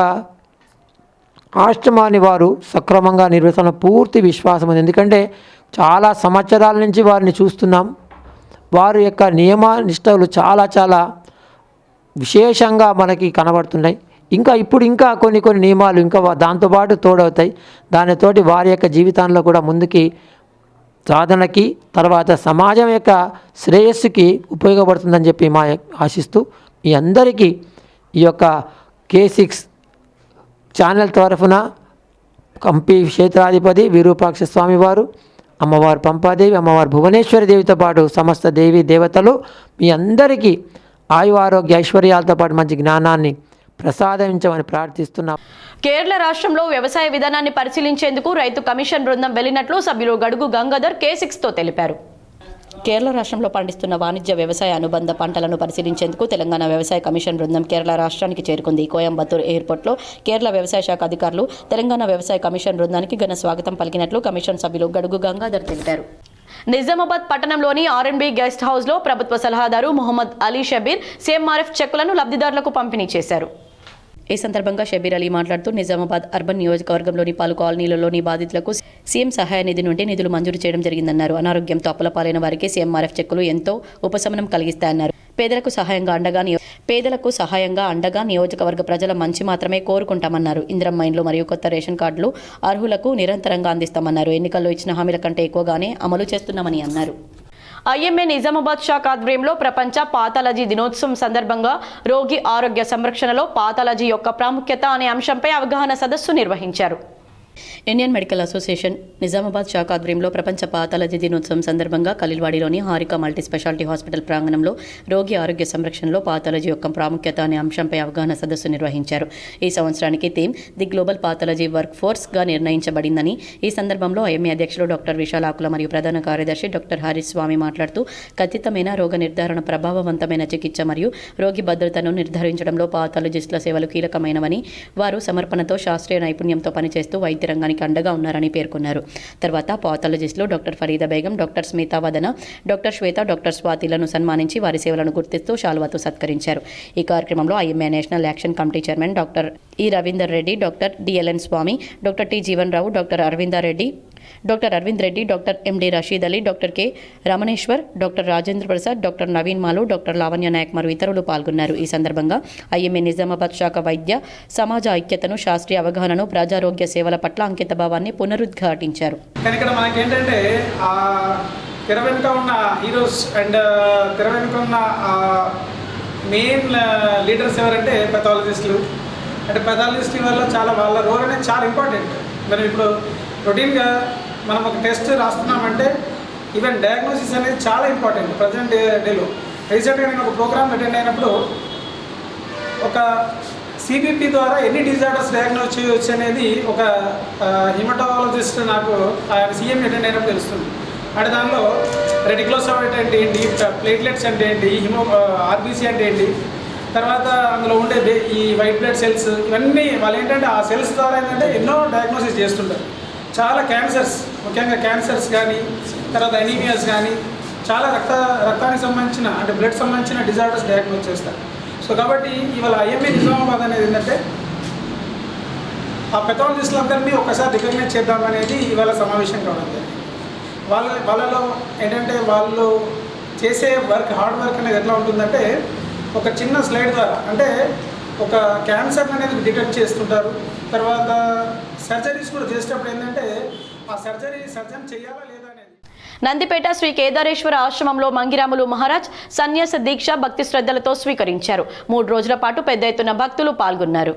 ఆశ్రమాన్ని వారు సక్రమంగా నిర్వహిస్తున్న పూర్తి విశ్వాసం ఉంది. ఎందుకంటే చాలా సంవత్సరాల నుంచి వారిని చూస్తున్నాం. వారి యొక్క నియమ నిష్టలు చాలా విశేషంగా మనకి కనబడుతున్నాయి. ఇప్పుడు కొన్ని నియమాలు ఇంకా దాంతోపాటు తోడవుతాయి. దానితోటి వారి యొక్క జీవితంలో కూడా ముందుకి సాధనకి తర్వాత సమాజం యొక్క శ్రేయస్సుకి ఉపయోగపడుతుందని చెప్పి మా ఆశిస్తూ మీ అందరికీ ఈ యొక్క K6 ఛానల్ తరఫున హంపి క్షేత్రాధిపతి విరూపాక్ష స్వామి వారు, అమ్మవారు పంపాదేవి, అమ్మవారు భువనేశ్వరి దేవితో పాటు సమస్త దేవీ దేవతలు మీ అందరికీ ఆయు ఆరోగ్య ఐశ్వర్యాలతో పాటు మంచి జ్ఞానాన్ని ప్రసాదించమని ప్రార్థిస్తున్నాం. కేరళ రాష్ట్రంలో వ్యవసాయ విధానాన్ని పరిశీలించేందుకు రైతు కమిషన్ బృందం వెళ్లినట్లు సభ్యులు గడుగు గంగాధర్ K6తో తెలిపారు. కేరళ రాష్ట్రంలో పండిస్తున్న వాణిజ్య వ్యవసాయ అనుబంధ పంటలను పరిశీలించేందుకు తెలంగాణ వ్యవసాయ కమిషన్ బృందం కేరళ రాష్ట్రానికి చేరుకుంది. కోయంబత్తూర్ ఎయిర్పోర్ట్లో కేరళ వ్యవసాయ శాఖ అధికారులు తెలంగాణ వ్యవసాయ కమిషన్ బృందానికి ఘన స్వాగతం పలికినట్లు కమిషన్ సభ్యులు గడుగు గంగాధర్ తెలిపారు. నిజామాబాద్ పట్టణంలోని R&B గెస్ట్ హౌస్లో ప్రభుత్వ సలహాదారు మొహమ్మద్ అలీ షబీర్ CMRF చెక్కులను లబ్ధిదారులకు పంపిణీ చేశారు. ఈ సందర్భంగా షబీర్ అలీ మాట్లాడుతూ నిజామాబాద్ అర్బన్ నియోజకవర్గంలోని పలు కాలనీలలోని బాధితులకు సీఎం సహాయ నిధి నుండి నిధులు మంజూరు చేయడం జరిగిందన్నారు. అనారోగ్యంతో అప్పులపాలైన వారికి CMRF చెక్కులు ఎంతో ఉపశమనం కలిగిస్తాయన్నారు. పేదలకు సహాయంగా అండగా నియోజకవర్గ ప్రజల మంచి మాత్రమే కోరుకుంటామన్నారు. ఇందిరమ్మ ఇండ్లు మరియు కొత్త రేషన్ కార్డులు అర్హులకు నిరంతరంగా అందిస్తామన్నారు. ఎన్నికల్లో ఇచ్చిన హామీల కంటే ఎక్కువగానే అమలు చేస్తున్నామని అన్నారు. IMA నిజామాబాద్ శాఖ ఆధ్వర్యంలో ప్రపంచ పాథాలజీ దినోత్సవం సందర్భంగా రోగి ఆరోగ్య సంరక్షణలో పాథాలజీ యొక్క ప్రాముఖ్యత అనే అంశంపై అవగాహన సదస్సు నిర్వహించారు. ఇండియన్ మెడికల్ అసోసియేషన్ నిజామాబాద్ శాఖ ఆధ్వర్యంలో ప్రపంచ పాథాలజీ దినోత్సవం సందర్భంగా ఖలీల్వాడిలోని హారిక మల్టీ స్పెషాలిటీ హాస్పిటల్ ప్రాంగణంలో రోగి ఆరోగ్య సంరక్షణలో పాథాలజీ యొక్క ప్రాముఖ్యత అనే అంశంపై అవగాహన సదస్సు నిర్వహించారు. ఈ సంవత్సరానికి theme the global pathology work ఫోర్స్గా నిర్ణయించబడిందని ఈ సందర్భంలో ఐఎంఏ అధ్యక్షులు డాక్టర్ విశాలాకుల మరియు ప్రధాన కార్యదర్శి డాక్టర్ హరీష్ స్వామి మాట్లాడుతూ ఖచ్చితమైన రోగ నిర్ధారణ, ప్రభావవంతమైన చికిత్స మరియు రోగి భద్రతను నిర్ధారించడంలో పాథాలజిస్టుల సేవలు కీలకమైనవని, వారు సమర్పణతో శాస్త్రీయ నైపుణ్యంతో పనిచేస్తూ వైద్య రంగానికి అండగా ఉన్నారని పేర్కొన్నారు. తర్వాత పాథాలజిస్టులు డాక్టర్ ఫరీదా బేగం, డాక్టర్ స్మితా వదన, డాక్టర్ శ్వేత, డాక్టర్ స్వాతిలను సన్మానించి వారి సేవలను గుర్తిస్తూ శాలువాతో సత్కరించారు. ఈ కార్యక్రమంలో IMA national action committee chairman doctor E Ravinder Reddy, doctor DLN Swamy, doctor T Jeevan Rao, doctor Aravinder Reddy, doctor MD Rasheed Ali, doctor K Ramaneshwar, doctor Rajendra Prasad, doctor Naveen Malu, doctor Lavanya Naik మరియు ఇతరులు పాల్గొన్నారు. ఈ సందర్భంగా ఐఎంఏ నిజామాబాద్ శాఖ వైద్య సమాజ ఐక్యతను, శాస్త్రీయ అవగాహనను, ప్రజారోగ్య సేవల పట్ల అంకిత భావాన్ని పునరుద్ఘాటించారు. కానీ ఇక్కడ మనకేంటంటే తెర వెనుక ఉన్న హీరోస్ అండ్ తెర వెనుక ఉన్న మెయిన్ లీడర్స్ ఎవరంటే పెథాలజిస్టులు. అంటే పెథాలజిస్టుల వల్ల చాలా వాళ్ళ రోల్ అనేది చాలా ఇంపార్టెంట్. మనం ఇప్పుడు రొటీన్గా మనం ఒక టెస్ట్ రాస్తున్నామంటే ఈవెన్ డయాగ్నోసిస్ అనేది చాలా ఇంపార్టెంట్ ప్రజెంట్ డేలో. రీసెంట్గా నేను ఒక ప్రోగ్రామ్ అటెండ్ అయినప్పుడు ఒక సిబిపి ద్వారా ఎన్ని డిజార్డర్స్ డయాగ్నోస్ చేయవచ్చు అనేది ఒక హిమటాలజిస్ట్ నాకు సీఎం అటెండ్ అయినప్పుడు తెలుస్తుంది. అంటే దానిలో రెటిక్యులోసైట్ అంటే ఏంటి, ప్లేట్లెట్స్ అంటే ఏంటి, ఆర్బీసీ అంటే ఏంటి, తర్వాత అందులో ఉండే ఈ వైట్ బ్లడ్ సెల్స్, ఇవన్నీ వాళ్ళు ఏంటంటే ఆ సెల్స్ ద్వారా ఏంటంటే ఎన్నో డయాగ్నోసిస్ చేస్తుంటారు. చాలా క్యాన్సర్స్, ముఖ్యంగా క్యాన్సర్స్ కానీ, తర్వాత ఎనీమియాస్ కానీ, చాలా రక్తానికి సంబంధించిన అంటే బ్లడ్ సంబంధించిన డిజార్డర్స్ డయాగ్నోస్ చేస్తారు. సో కాబట్టి ఇవాళ ఐఎంఏ నిజామాబాద్ అనేది ఏంటంటే ఆ పెథాలజిస్టులందరినీ ఒకసారి రికగ్నైజ్ చేద్దామనేది ఇవాళ సమావేశం కావడం జరిగింది. వాళ్ళలో ఏంటంటే వాళ్ళు చేసే హార్డ్ వర్క్ అనేది ఎట్లా ఉంటుందంటే ఒక చిన్న స్లైడ్ ద్వారా అంటే ఒక క్యాన్సర్ అనేది డిటెక్ట్ చేస్తుంటారు. తర్వాత సర్జరీస్ కూడా చేసేటప్పుడు ఏంటంటే ఆ సర్జన్ చేయాలా లేదా అనేది. నందిపేట శ్రీ కేదారేశ్వర ఆశ్రమంలో మంగిరాములు మహారాజ్ సన్యాస దీక్ష భక్తి శ్రద్ధలతో స్వీకరించారు. 3 రోజుల పాటు పెద్ద ఎత్తున భక్తులు పాల్గొన్నారు.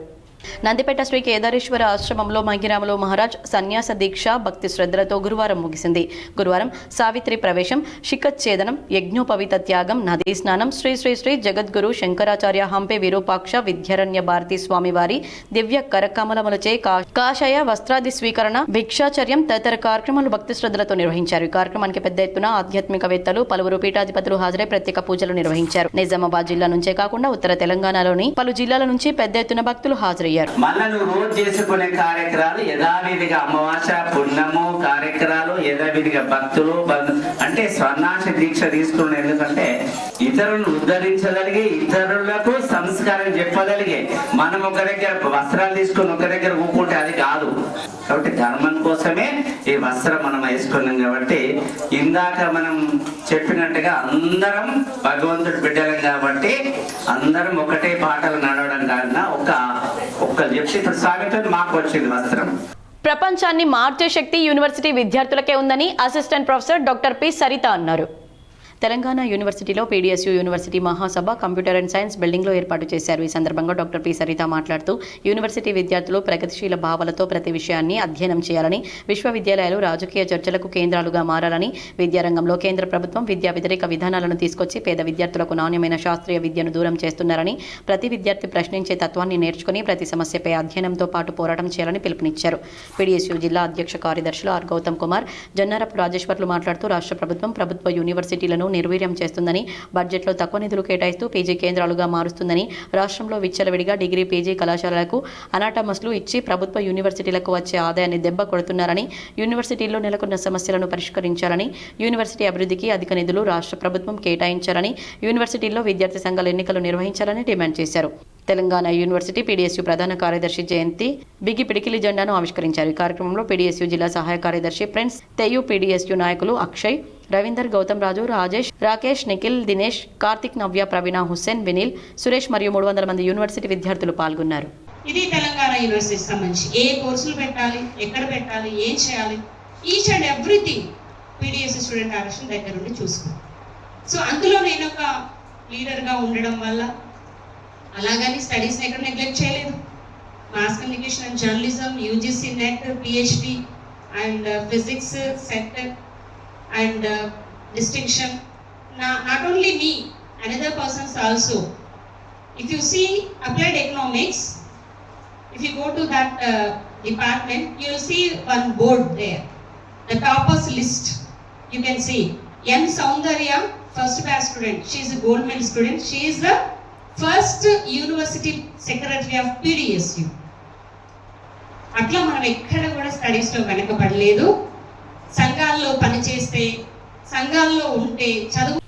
నందిపేట శ్రీ కేదారేశ్వర ఆశ్రమంలో మంగిరాములు మహారాజ్ సన్యాస దీక్ష భక్తి శ్రద్ధలతో గురువారం ముగిసింది. గురువారం సావిత్రి ప్రవేశం, శిఖచ్ఛేదనం, యజ్ఞోపవీత త్యాగం, నదీ స్నానం, శ్రీ శ్రీ శ్రీ జగద్గురు శంకరాచార్య హంపే విరూపాక్ష విద్యారణ్య భారతి స్వామివారి దివ్య కరకమలములచే కాషాయ వస్త్రాది స్వీకరణ, భిక్షాచర్యం తదితర కార్యక్రమాలు భక్తి శ్రద్ధలతో నిర్వహించారు. ఈ కార్యక్రమానికి పెద్ద ఎత్తున ఆధ్యాత్మికవేత్తలు, పలువురు పీఠాధిపతులు హాజరై ప్రత్యేక పూజలు నిర్వహించారు. నిజామాబాద్ జిల్లా నుంచే కాకుండా ఉత్తర తెలంగాణలోని పలు జిల్లాల నుంచి పెద్ద ఎత్తున భక్తులు హాజరయ్యారు. మనను రోజు చేసుకునే కార్యక్రమాలు యథావిధిగా అమావాస పుణ్యము కార్యక్రమాలు యథావిధిగా భక్తులు అంటే సన్యాస దీక్ష తీసుకున్న ఎందుకంటే ఇతరులను ఉద్ధరించగలిగే, ఇతరులకు సంస్కారం చెప్పగలిగే. మనం ఒక దగ్గర వస్త్రాలు తీసుకుని ఒక దగ్గర ఊకుంటే అది కాదు. కాబట్టి ధర్మం కోసమే ఈ వస్త్రం మనం వేసుకున్నాం. కాబట్టి ఇందాక మనం చెప్పినట్టుగా అందరం భగవంతుడి బిడ్డలం కాబట్టి అందరం ఒకటే పాటలు నడవడం కాకుండా ఒక్క చెప్తే ఇప్పుడు స్వాగతం మాకు వచ్చింది వస్త్రం. ప్రపంచాన్ని మార్చే శక్తి యూనివర్సిటీ విద్యార్థులకే ఉందని assistant professor doctor P Saritha అన్నారు. తెలంగాణ యూనివర్సిటీలో PDSU university Mahasabha computer and science బిల్డింగ్లో ఏర్పాటు చేశారు. ఈ సందర్భంగా డాక్టర్ పి సరిత మాట్లాడుతూ యూనివర్సిటీ విద్యార్థులు ప్రగతిశీల భావాలతో ప్రతి విషయాన్ని అధ్యయనం చేయాలని, విశ్వవిద్యాలయాలు రాజకీయ చర్చలకు కేంద్రాలుగా మారాలని, విద్యారంగంలో కేంద్ర ప్రభుత్వం విద్యా వ్యతిరేక విధానాలను తీసుకొచ్చి పేద విద్యార్థులకు నాణ్యమైన శాస్త్రీయ విద్యను దూరం చేస్తున్నారని, ప్రతి విద్యార్థి ప్రశ్నించే తత్వాన్ని నేర్చుకుని ప్రతి సమస్యపై అధ్యయనంతో పాటు పోరాటం చేయాలని పిలుపునిచ్చారు. పీడీఎస్యూ జిల్లా అధ్యక్ష కార్యదర్శులు ఆర్ గౌతమ్ కుమార్, జన్నారపు రాజేశ్వర్లు మాట్లాడుతూ రాష్ట్ర ప్రభుత్వ యూనివర్సిటీలను నిర్వీర్యం చేస్తుందని, బడ్జెట్లో తక్కువ నిధులు కేటాయిస్తూ పీజీ కేంద్రాలుగా మారుస్తుందని, రాష్ట్రంలో విచ్చలవిడిగా డిగ్రీ పీజీ కళాశాలలకు అనాటమస్లు ఇచ్చి ప్రభుత్వ యూనివర్సిటీలకు వచ్చే ఆదాయాన్ని దెబ్బ కొడుతున్నారని, యూనివర్సిటీల్లో నెలకొన్న సమస్యలను పరిష్కరించాలని, యూనివర్సిటీ అభివృద్ధికి అధిక నిధులు రాష్ట్ర ప్రభుత్వం కేటాయించాలని, యూనివర్సిటీల్లో విద్యార్థి సంఘాల ఎన్నికలు నిర్వహించాలని డిమాండ్ చేశారు. తెలంగాణ యూనివర్సిటీ పీడీఎస్యూ ప్రధాన కార్యదర్శి జయంతి బిగి పిడికిలి జెండాను ఆవిష్కరించారు. ఈ కార్యక్రమంలో పీడీఎస్యూ జిల్లా సహాయ కార్యదర్శి ప్రిన్స్, తెయు పీడీఎస్యూ నాయకులు అక్షయ్, రవీందర్, గౌతమ్ రాజు, రాజేష్, రాకేష్, నిఖిల్, దినేష్, కార్తిక్, నవ్య, ప్రవీణ, హుస్సేన్, వినిల్, సురేష్ మరియు 300 మంది యూనివర్సిటీ విద్యార్థులు పాల్గొన్నారు. ఇది తెలంగాణ యూనివర్సిటీకి సంబంధించి ఏ కోర్సులు పెట్టాలి, ఎక్కడ పెట్టాలి, ఏం చేయాలి, each and everything PDSU student organisation దగ్గర నుండి చూసుకున్నాను. సో అందులో నేను ఒక లీడర్గా ఉండడం వల్ల అలాగని స్టడీస్ని ఎక్కడ నెగ్లెక్ట్ చేయలేదు. Mass communication and journalism, UGC NET, PhD, and physics set and distinction. Not only me, another persons also. If you see applied economics, if you go to that department, you will see one board there, the toppers list. You can see N. Soundarya, first batch student. She is a gold medal student. She is the first university secretary of PDSU. అట్లా మనం ఎక్కడ కూడా స్టడీస్లో వెనకబడలేదు. సంఘాల్లో పనిచేస్తే, సంఘాల్లో ఉంటే, చదువు.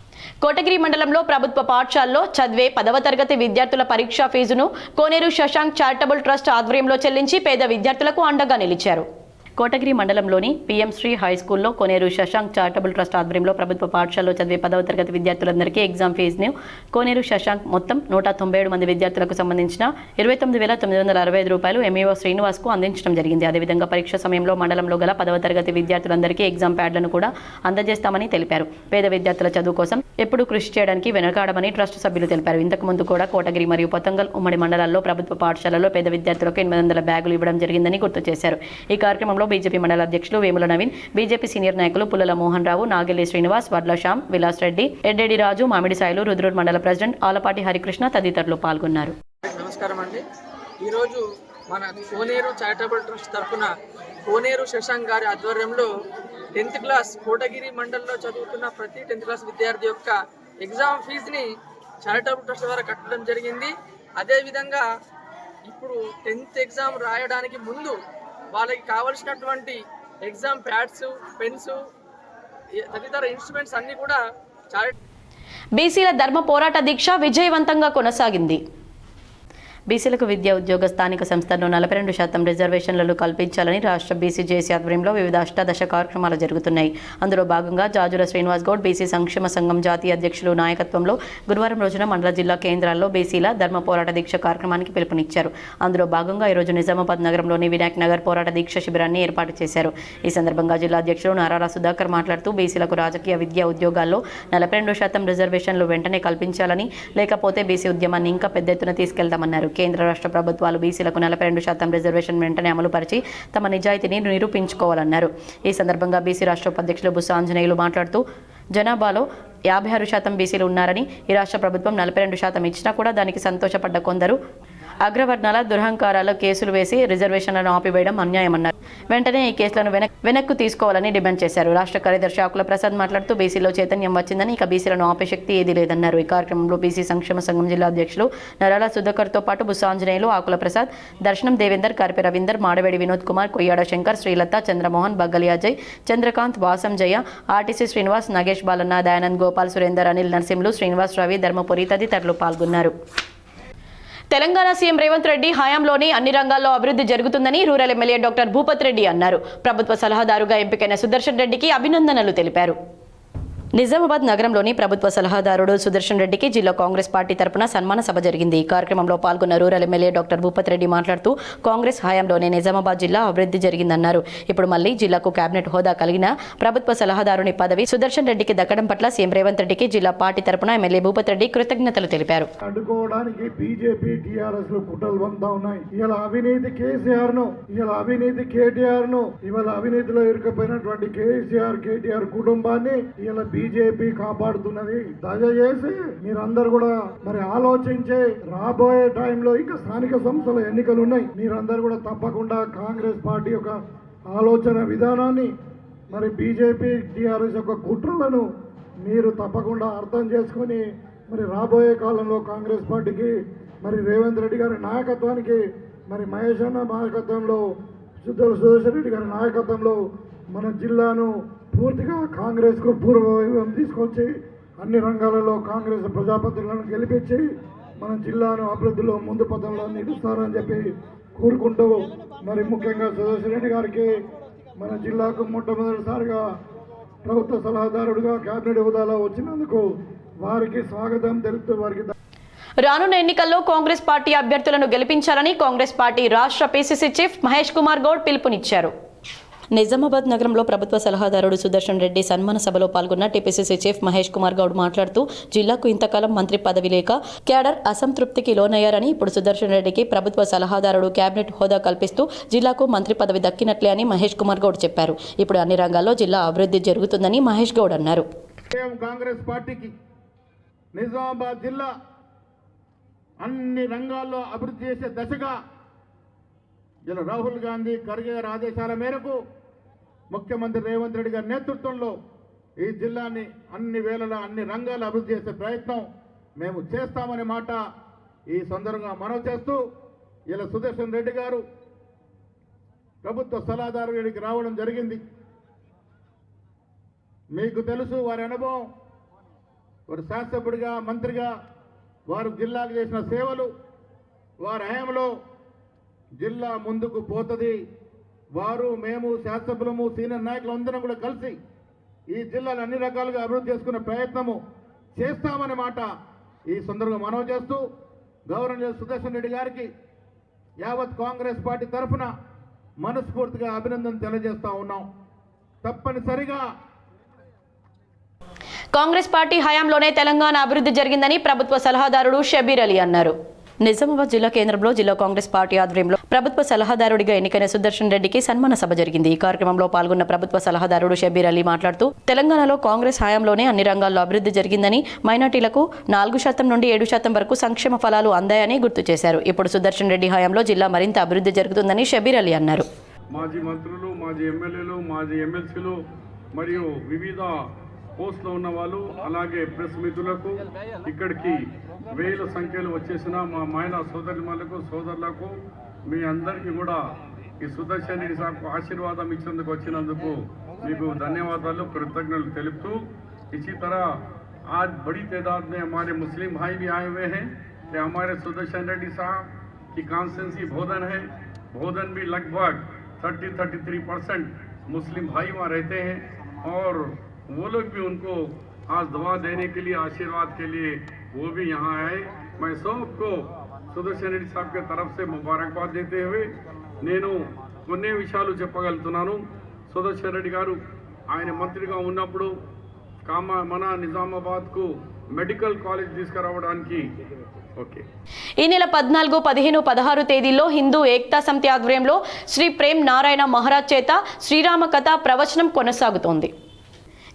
కోటగిరి మండలంలో ప్రభుత్వ పాఠశాలలో చదివే 10వ తరగతి విద్యార్థుల పరీక్షా ఫీజును కోనేరు శశాంక్ చారిటబుల్ ట్రస్ట్ ఆధ్వర్యంలో చెల్లించి పేద విద్యార్థులకు అండగా నిలిచారు. కోటగిరి మండలంలోని PM శ్రీ హై స్కూల్లో కోనేరు శశాంక్ చారిటబుల్ ట్రస్ట్ ఆధ్వర్యంలో ప్రభుత్వ పాఠశాలలో చదివే 10వ తరగతి విద్యార్థులందరికీ ఎగ్జామ్ ఫీజును కోనేరు శశాంక్ మొత్తం 197 మంది విద్యార్థులకు సంబంధించిన 29,965 రూపాయలు MEO శ్రీనివాస్కు అందించడం జరిగింది. అదేవిధంగా పరీక్ష సమయంలో మండలంలో గల 10వ తరగతి విద్యార్థులందరికీ ఎగ్జామ్ ప్యాడ్లను కూడా అందజేస్తామని తెలిపారు. పేద విద్యార్థుల చదువు కోసం ఎప్పుడూ కృషి చేయడానికి వెనకాడమని ట్రస్ట్ సభ్యులు తెలిపారు. ఇంతకు ముందు కూడా కోటగిరి మరియు పొతంగల్ ఉమ్మడి మండలాల్లో ప్రభుత్వ పాఠశాలలో పేద విద్యార్థులకు 800 బ్యాగులు ఇవ్వడం జరిగిందని గుర్తు చేశారు. ఈ కార్యక్రమంలో బీజేపీ మండల అధ్యక్షులు వేముల నవీన్, బీజేపీ సీనియర్ నాయకులు పుల్లల మోహన్ రావు, నాగెల్లి శ్రీనివాస్, వడ్ల శ్యామ్, విలాస్ రెడ్డి, ఎడ్డెడి రాజు, మామిడి సాయిలు, రుద్రూర్ మండల ప్రెసిడెంట్ ఆలపాటి హరికృష్ణ తదితరులు పాల్గొన్నారు. నమస్కారం అండి. ఈరోజు మన కోనేరు చారిటబుల్ ట్రస్ట్ తరఫున కోనేరు శశాంక్ గారి ఆధ్వర్యంలో 10th క్లాస్ కోటగిరి మండలంలో చదువుతున్న ప్రతి 10th క్లాస్ విద్యార్థి యొక్క ఎగ్జామ్ ఫీజుని చారిటబుల్ ట్రస్ట్ ద్వారా కట్టడం జరిగింది. అదేవిధంగా ఇప్పుడు 10th ఎగ్జామ్ రాయడానికి ముందు వాళ్ళకి కావలసినటువంటి ఎగ్జామ్ ప్యాడ్స్, పెన్స్, తదితర ఇన్స్ట్రుమెంట్స్ అన్నీ కూడా బీసీల ధర్మ పోరాట దీక్ష విజయవంతంగా కొనసాగింది. బీసీలకు విద్యా ఉద్యోగ స్థానిక సంస్థల్లో 42% రిజర్వేషన్లను కల్పించాలని రాష్ట్ర బీసీ జేసీ ఆధ్వర్యంలో వివిధ అష్టాదశ కార్యక్రమాలు జరుగుతున్నాయి. అందులో భాగంగా జాజుల శ్రీనివాస్ గౌడ్ బీసీ సంక్షేమ సంఘం జాతీయ అధ్యక్షులు నాయకత్వంలో గురువారం రోజున మండల జిల్లా కేంద్రాల్లో బీసీల ధర్మ పోరాట దీక్ష కార్యక్రమానికి పిలుపునిచ్చారు. అందులో భాగంగా ఈరోజు నిజామాబాద్ నగరంలోని వినాయక్ నగర్ పోరాట దీక్ష శిబిరాన్ని ఏర్పాటు చేశారు. ఈ సందర్భంగా జిల్లా అధ్యక్షులు నారాల సుధాకర్ మాట్లాడుతూ బీసీలకు రాజకీయ విద్యా ఉద్యోగాల్లో 42% రిజర్వేషన్లు వెంటనే కల్పించాలని, లేకపోతే బీసీ ఉద్యమాన్ని ఇంకా పెద్ద ఎత్తున తీసుకెళ్తామన్నారు. కేంద్ర రాష్ట్ర ప్రభుత్వాలు బీసీలకు 42% రిజర్వేషన్ వెంటనే అమలుపరిచి తమ నిజాయితీని నిరూపించుకోవాలన్నారు. ఈ సందర్భంగా బీసీ రాష్ట్ర ఉపాధ్యక్షులు బుస్స ఆంజనేయులు మాట్లాడుతూ జనాభాలో 56% బీసీలు ఉన్నారని, ఈ రాష్ట్ర ప్రభుత్వం 42% ఇచ్చినా కూడా దానికి సంతోషపడ్డ కొందరు అగ్రవర్ణాల దురహంకారాల కేసులు వేసి రిజర్వేషన్లను ఆపివేయడం అన్యాయమన్నారు. వెంటనే ఈ కేసులను వెనక్కు తీసుకోవాలని డిమాండ్ చేశారు. రాష్ట్ర కార్యదర్శి ఆకుల ప్రసాద్ మాట్లాడుతూ బీసీలో చైతన్యం వచ్చిందని, ఇక బీసీలను ఆపే శక్తి ఏదీ లేదన్నారు. ఈ కార్యక్రమంలో బీసీ సంక్షేమ సంఘం జిల్లా అధ్యక్షులు నరాల సుధాకర్తో పాటు బుస్స ఆంజనేయులు, ఆకుల ప్రసాద్, దర్శనం దేవేందర్, కార్పే రవీందర్, మాడవేడి వినోద్ కుమార్, కొయ్యాడ శంకర్, శ్రీలత, చంద్రమోహన్, బగ్గలి అజయ్, చంద్రకాంత్, వాసం జయ, ఆర్టీసీ శ్రీనివాస్, నాగేష్ బాలన్న, దయానంద్, గోపాల్, సురేందర్, అనిల్, నరసింహులు, శ్రీనివాస్, రవి, ధర్మపురి తదితరులు పాల్గొన్నారు. తెలంగాణ సీఎం రేవంత్ రెడ్డి హయాంలోనే అన్ని రంగాల్లో అభివృద్ధి జరుగుతుందని rural MLA doctor Bhupath Reddy అన్నారు. ప్రభుత్వ సలహాదారుగా ఎంపికైన సుదర్శన్ రెడ్డికి అభినందనలు తెలిపారు. నిజామాబాద్ నగరంలోని ప్రభుత్వ సలహాదారుడు సుదర్శన్ రెడ్డికి జిల్లా కాంగ్రెస్ పార్టీ తరపున సన్మాన సభ జరిగింది. ఈ కార్యక్రమంలో పాల్గొన్న rural MLA doctor Bhupath Reddy మాట్లాడుతూ కాంగ్రెస్ హయాంలోనే నిజామాబాద్ జిల్లా అభివృద్ధి జరిగిందన్నారు. ఇప్పుడు మళ్లీ జిల్లాకు కేబినెట్ హోదా కలిగిన ప్రభుత్వ సలహాదారుని పదవి సుదర్శన్ రెడ్డికి దక్కడం పట్ల సీఎం రేవంత్ రెడ్డికి జిల్లా పార్టీ తరపున ఎమ్మెల్యే భూపత్ రెడ్డి కృతజ్ఞతలు తెలిపారు. అడ్డుకోవడానికి బీజేపీ టీఆర్ఎస్ లో కుట్రలు వంతా ఉన్నాయి. ఇలా అవినీతి కేసీఆర్ ను, ఇలా అవినీతి కేటీఆర్ ను, ఇవాళ అవినీతిలో ఇరుక్కుపోయినటువంటి కేసీఆర్ కేటీఆర్ కుటుంబాన్ని ఇలా బీజేపీ కాపాడుతున్నది. దయచేసి మీరందరూ కూడా మరి ఆలోచించే రాబోయే టైంలో ఇంకా స్థానిక సంస్థల ఎన్నికలు ఉన్నాయి. మీరందరూ కూడా తప్పకుండా కాంగ్రెస్ పార్టీ యొక్క ఆలోచన విధానాన్ని, మరి బీజేపీ టీఆర్ఎస్ యొక్క కుట్రలను మీరు తప్పకుండా అర్థం చేసుకొని మరి రాబోయే కాలంలో కాంగ్రెస్ పార్టీకి, మరి రేవంత్ రెడ్డి గారి నాయకత్వానికి, మరి మహేష్ అన్న నాయకత్వంలో, సుదర్శన్ రెడ్డి గారి నాయకత్వంలో మన జిల్లాను పూర్తిగా కాంగ్రెస్కు పూర్వవైభవం తీసుకొచ్చి అన్ని రంగాలలో కాంగ్రెస్ ప్రజాప్రతినిధులను గెలిపించి మన జిల్లాను అభివృద్ధిలో ముందు పదంలో నిలుస్తారని చెప్పి కోరుకుంటూ, మరి ముఖ్యంగా సుదర్శన్ రెడ్డి గారికి మన జిల్లాకు మొట్టమొదటిసారిగా ప్రభుత్వ సలహాదారుడిగా కేబినెట్ హోదాలో వచ్చినందుకు వారికి స్వాగతం తెలుపుతూ వారికి రానున్న ఎన్నికల్లో కాంగ్రెస్ పార్టీ అభ్యర్థులను గెలిపించాలని కాంగ్రెస్ పార్టీ రాష్ట్ర పీసీసీ చీఫ్ మహేష్ కుమార్ గౌడ్ పిలుపునిచ్చారు. నిజామాబాద్ నగరంలో ప్రభుత్వ సలహాదారుడు సుదర్శన్ రెడ్డి సన్మాన సభలో పాల్గొన్న టీపీసీసీ చీఫ్ మహేష్ కుమార్ గౌడ్ మాట్లాడుతూ జిల్లాకు ఇంతకాలం మంత్రి పదవి లేక క్యాడర్ అసంతృప్తికి లోనయ్యారని ఇప్పుడు సుదర్శన్ రెడ్డికి ప్రభుత్వ సలహాదారుడు కేబినెట్ హోదా కల్పిస్తూ జిల్లాకు మంత్రి పదవి దక్కినట్లే అని మహేష్ కుమార్ గౌడ్ చెప్పారు. ఇప్పుడు అన్ని రంగాల్లో జిల్లా అభివృద్ధి జరుగుతుందని మహేష్ గౌడ్ అన్నారు. కాంగ్రెస్ పార్టీకి నిజామాబాద్ జిల్లా అన్ని రంగాల్లో అభివృద్ధి చేసే దశగా ఇలా రాహుల్ గాంధీ ఖర్గే గారి ఆదేశాల మేరకు ముఖ్యమంత్రి రేవంత్ రెడ్డి గారి నేతృత్వంలో ఈ జిల్లాని అన్ని వేళలా అన్ని రంగాల్లో అభివృద్ధి చేసే ప్రయత్నం మేము చేస్తామనే మాట ఈ సందర్భంగా మనవి చేస్తూ ఇలా సుదర్శన్ రెడ్డి గారు ప్రభుత్వ సలహాదారుడికి రావడం జరిగింది. మీకు తెలుసు వారి అనుభవం, వారు శాసనసభ్యుడిగా మంత్రిగా వారు జిల్లాకు చేసిన సేవలు, వారి హయాంలో జిల్లా ముందుకు పోతుంది. వారు మేము శాసనసభ్యులము సీనియర్ నాయకులు అందరం కూడా కలిసి ఈ జిల్లాను అన్ని రకాలుగా అభివృద్ధి చేసుకునే ప్రయత్నము చేస్తామనే మాట ఈ సందర్భంగా మనవి చేస్తూ గౌరవనీయ సుదర్శన్ రెడ్డి గారికి యావత్ కాంగ్రెస్ పార్టీ తరఫున మనస్ఫూర్తిగా అభినందన తెలియజేస్తా ఉన్నాం. తప్పనిసరిగా కాంగ్రెస్ పార్టీ హయాంలోనే తెలంగాణ అభివృద్ధి జరిగిందని ప్రభుత్వ సలహాదారుడు షబీర్ అలీ అన్నారు. నిజామాబాద్ జిల్లా కేంద్రంలో జిల్లా కాంగ్రెస్ పార్టీ ఆధ్వర్యంలో ప్రభుత్వ సలహాదారుడిగా ఎన్నికైన సుదర్శన్ రెడ్డికి సన్మాన సభ జరిగింది. ఈ కార్యక్రమంలో పాల్గొన్న ప్రభుత్వ సలహాదారుడు షబీర్ అలీ మాట్లాడుతూ తెలంగాణలో కాంగ్రెస్ హయాంలోనే అన్ని రంగాల్లో అభివృద్ధి జరిగిందని, మైనార్టీలకు 4% నుండి 7% వరకు సంక్షేమ ఫలాలు అందాయని గుర్తు చేశారు. ఇప్పుడు సుదర్శన్ రెడ్డి హయాంలో జిల్లా మరింత అభివృద్ధి జరుగుతుందని షబీర్ అలీ అన్నారు. మాజీ మంత్రులు, మాజీ ఎమ్మెల్యేలు, మాజీ ఎమ్మెల్సీలు మరియు వివిధ పోస్టులో ఉన్న వాళ్ళు, అలాగే ప్రెస్ మిత్రులకు, ఇక్కడికి వేల సంఖ్యలో వచ్చేసిన మా మహిళా సోదరులకు మీ అందరికీ కూడా ఈ సుదర్శన్ రెడ్డి సార్కు ఆశీర్వాదం ఇచ్చేందుకు వచ్చినందుకు మీకు ధన్యవాదాలు, కృతజ్ఞతలు తెలుపుతూ इसी तरह आज बड़ी तादाद में हमारे मुस्लिम भाई भी आए हुए हैं कि हमारे सुदर्शन रेड्डी साहब की कॉन्स्टिट्यूंसी भोदन है। भोदन भी लगभग 33% मुस्लिम भाई वहाँ रहते हैं और वो लोग भी उनको आज दुआ देने के लिए, आशीर्वाद के लिए वो भी यहाँ आए। मैं सबको సుదర్శన్ రెడ్డి సాబ్ के तरफ से मुबारकबाद देते हुए నేను కొన్ని విషయాలు చెప్పగలుగుతున్నాను. సుదర్శన్ రెడ్డి గారు ఆయన మంత్రిగా ఉన్నప్పుడు మన నిజామాబాద్కు మెడికల్ కాలేజ్ తీసుకురావడానికి ఈ నెల 14, 15, 16 తేదీల్లో హిందూ ఏక్తా సమితి ఆధ్వర్యంలో శ్రీ ప్రేమ్ నారాయణ మహారాజ్ చేత శ్రీరామ కథ ప్రవచనం కొనసాగుతోంది.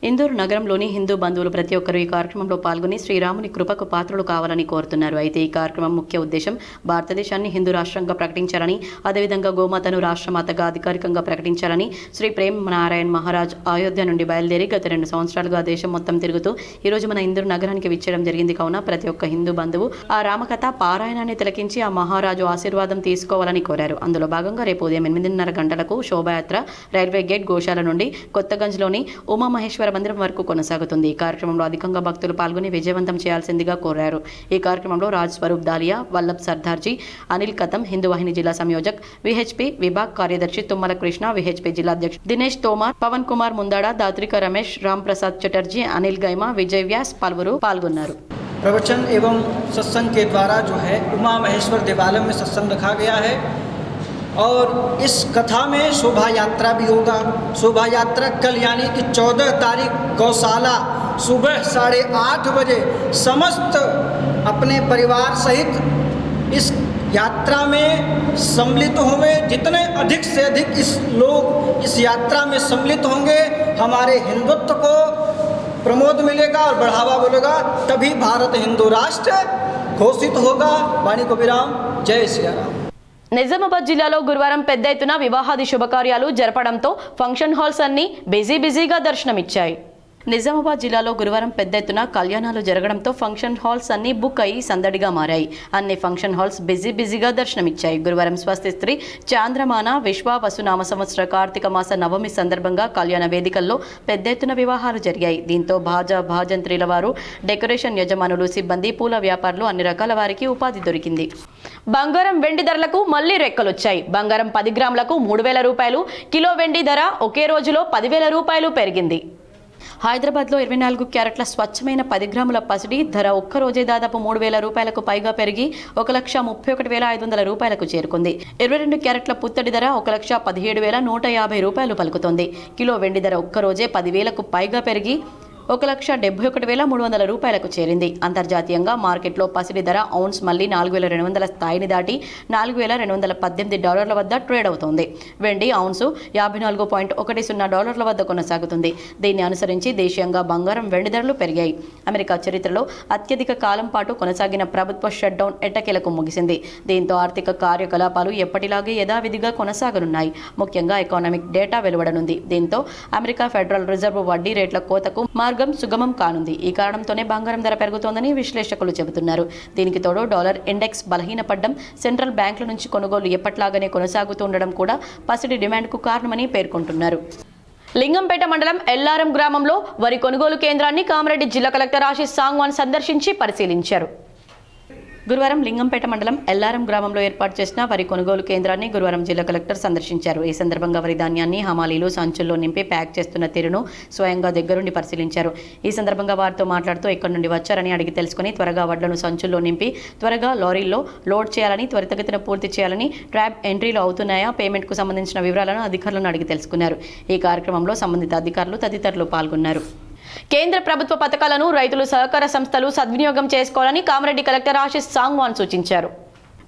ఇందూరు నగరంలోని హిందూ బంధువులు ప్రతి ఒక్కరూ ఈ కార్యక్రమంలో పాల్గొని శ్రీరాముని కృపకు పాత్రలు కావాలని కోరుతున్నారు. అయితే ఈ కార్యక్రమం ముఖ్య ఉద్దేశం భారతదేశాన్ని హిందూ రాష్ట్రంగా ప్రకటించాలని, అదేవిధంగా గోమాతను రాష్ట్రమాతగా అధికారికంగా ప్రకటించాలని శ్రీ ప్రేమ్ నారాయణ్ మహారాజ్ అయోధ్య నుండి బయలుదేరి గత 2 సంవత్సరాలుగా దేశం మొత్తం తిరుగుతూ ఈరోజు మన ఇందూరు నగరానికి విచ్చేయడం జరిగింది. కావున ప్రతి ఒక్క హిందూ బంధువు ఆ రామకథ పారాయణాన్ని తిలకించి ఆ మహారాజు ఆశీర్వాదం తీసుకోవాలని కోరారు. అందులో భాగంగా రేపు ఉదయం 8:30 గంటలకు శోభాయాత్ర రైల్వే గేట్ గోశాల నుండి కొత్తగంజ్లోని ఉమామహేశ్వర మందిరం వరకు కొనసాగుతుంది. ఈ కార్యక్రమంలో అధికంగా భక్తులు పాల్గొని విజయవంతం చేయాల్సిందిగా కోరారు. ఈ కార్యక్రమంలో రాజ్ స్వరూప్ దాలియా, వల్లభ్ సర్దార్జీ, అనిల్ కతం, హిందూ వాహిని జిల్లా సంయోజక్, విహెచ్పి విభాగ్ కార్యదర్శి తుమ్మల కృష్ణ, విహెచ్పి జిల్లా అధ్యక్షుడు దినేష్ తోమార్, పవన్ కుమార్ ముందాడ, దాత్రిక రమేష్, రామ్ ప్రసాద్ చటర్జీ, అనిల్ గైమా, विजय व्यास पलवरू पाल्गొన్నారు. प्रवचन एवं सत्संग के द्वारा जो है उमा महेश्वर देवालय में सत्संग रखा गया है और इस कथा में शोभा यात्रा भी होगा। शोभा यात्रा कल यानी कि 14 तारीख गौशाला सुबह 8:30 बजे समस्त अपने परिवार सहित इस यात्रा में सम्मिलित होंगे। जितने अधिक से अधिक लोग इस यात्रा में सम्मिलित होंगे, हमारे हिंदुत्व को प्रमोद मिलेगा और बढ़ावा मिलेगा, तभी भारत हिंदू राष्ट्र घोषित होगा। वाणी को विराम। जय श्री राम। నిజామాబాద్ జిల్లాలో గురువారం పెద్ద ఎత్తున వివాహాది శుభకార్యాలు జరపడంతో ఫంక్షన్ హాల్స్ అన్ని బిజీగా దర్శనమిచ్చాయి. నిజామాబాద్ జిల్లాలో గురువారం పెద్ద ఎత్తున కళ్యాణాలు జరగడంతో ఫంక్షన్ హాల్స్ అన్ని బుక్ అయ్యి సందడిగా మారాయి. అన్ని ఫంక్షన్ హాల్స్ బిజీగా దర్శనమిచ్చాయి. గురువారం స్వస్తి స్త్రీ చాంద్రమాన విశ్వావసు నామ సంవత్సర కార్తీక మాస నవమి సందర్భంగా కళ్యాణ వేదికల్లో పెద్ద ఎత్తున వివాహాలు జరిగాయి. దీంతో భాజంత్రీల వారు, డెకరేషన్ యజమానులు, సిబ్బంది, పూల వ్యాపారులు అన్ని రకాల వారికి ఉపాధి దొరికింది. బంగారం వెండి ధరలకు మళ్లీ రెక్కలొచ్చాయి. బంగారం 10 గ్రాములకు 3,000 రూపాయలు, కిలో వెండి ధర ఒకే రోజులో 10,000 రూపాయలు పెరిగింది. హైదరాబాద్లో 24 క్యారెట్ల స్వచ్ఛమైన 10 గ్రాముల పసిడి ధర ఒక్కరోజే దాదాపు 3,000 రూపాయలకు పైగా పెరిగి 1,31,500 రూపాయలకు చేరుకుంది. 22 క్యారెట్ల పుత్తడి ధర 1,17,150 రూపాయలు పలుకుతోంది. కిలో వెండి ధర ఒక్కరోజే 10,000కు పైగా పెరిగి 1,71,300 రూపాయలకు చేరింది. అంతర్జాతీయంగా మార్కెట్లో పసిడి ధర ఔన్స్ మళ్లీ 4,200 స్థాయిని దాటి $4,218 వద్ద ట్రేడ్ అవుతోంది. వెండి ఔన్సు $54.10 వద్ద కొనసాగుతుంది. దీన్ని అనుసరించి దేశీయంగా బంగారం, వెండి ధరలు పెరిగాయి. అమెరికా చరిత్రలో అత్యధిక కాలం పాటు కొనసాగిన ప్రభుత్వ షట్డౌన్ ఎట్టకేలకు ముగిసింది. దీంతో ఆర్థిక కార్యకలాపాలు ఎప్పటిలాగే యథావిధిగా కొనసాగనున్నాయి. ముఖ్యంగా ఎకానమిక్ డేటా వెలువడనుంది. దీంతో అమెరికా ఫెడరల్ రిజర్వ్ వడ్డీ రేట్ల కోతకు సుగమం కానుంది. ఈ కారణంతోనే బంగారం ధర పెరుగుతోందని విశ్లేషకులు చెబుతున్నారు. దీనికి తోడు డాలర్ ఇండెక్స్ బలహీనపడడం, సెంట్రల్ బ్యాంకుల నుంచి కొనుగోలు ఎప్పట్లాగానే కొనసాగుతుండడం కూడా పసిడి డిమాండ్కు కారణమని పేర్కొంటున్నారు. లింగంపేట మండలం ఎల్లారం గ్రామంలో వరి కొనుగోలు కేంద్రాన్ని కామారెడ్డి జిల్లా కలెక్టర్ ఆశీష్ సాంగ్వాన్ సందర్శించి పరిశీలించారు. గురువారం లింగంపేట మండలం ఎల్లారం గ్రామంలో ఏర్పాటు చేసిన వరి కొనుగోలు కేంద్రాన్ని గురువారం జిల్లా కలెక్టర్ సందర్శించారు. ఈ సందర్భంగా వరి ధాన్యాన్ని హమాలీలు సంచుల్లో నింపి ప్యాక్ చేస్తున్న తీరును స్వయంగా దగ్గరుండి పరిశీలించారు. ఈ సందర్భంగా వారితో మాట్లాడుతూ ఎక్కడి నుండి వచ్చారని అడిగి తెలుసుకుని త్వరగా వడ్లను సంచుల్లో నింపి త్వరగా లారీల్లో లోడ్ చేయాలని, త్వరితగతిన పూర్తి చేయాలని, ట్రాప్ ఎంట్రీలు అవుతున్నాయా, పేమెంట్కు సంబంధించిన వివరాలను అధికారులను అడిగి తెలుసుకున్నారు. ఈ కార్యక్రమంలో సంబంధిత అధికారులు తదితరులు పాల్గొన్నారు. కేంద్ర ప్రభుత్వ పథకాలను రైతులు, సహకార సంస్థలు సద్వినియోగం చేసుకోవాలని కామారెడ్డి కలెక్టర్ ఆశీష్ సాంగ్వాన్ సూచించారు.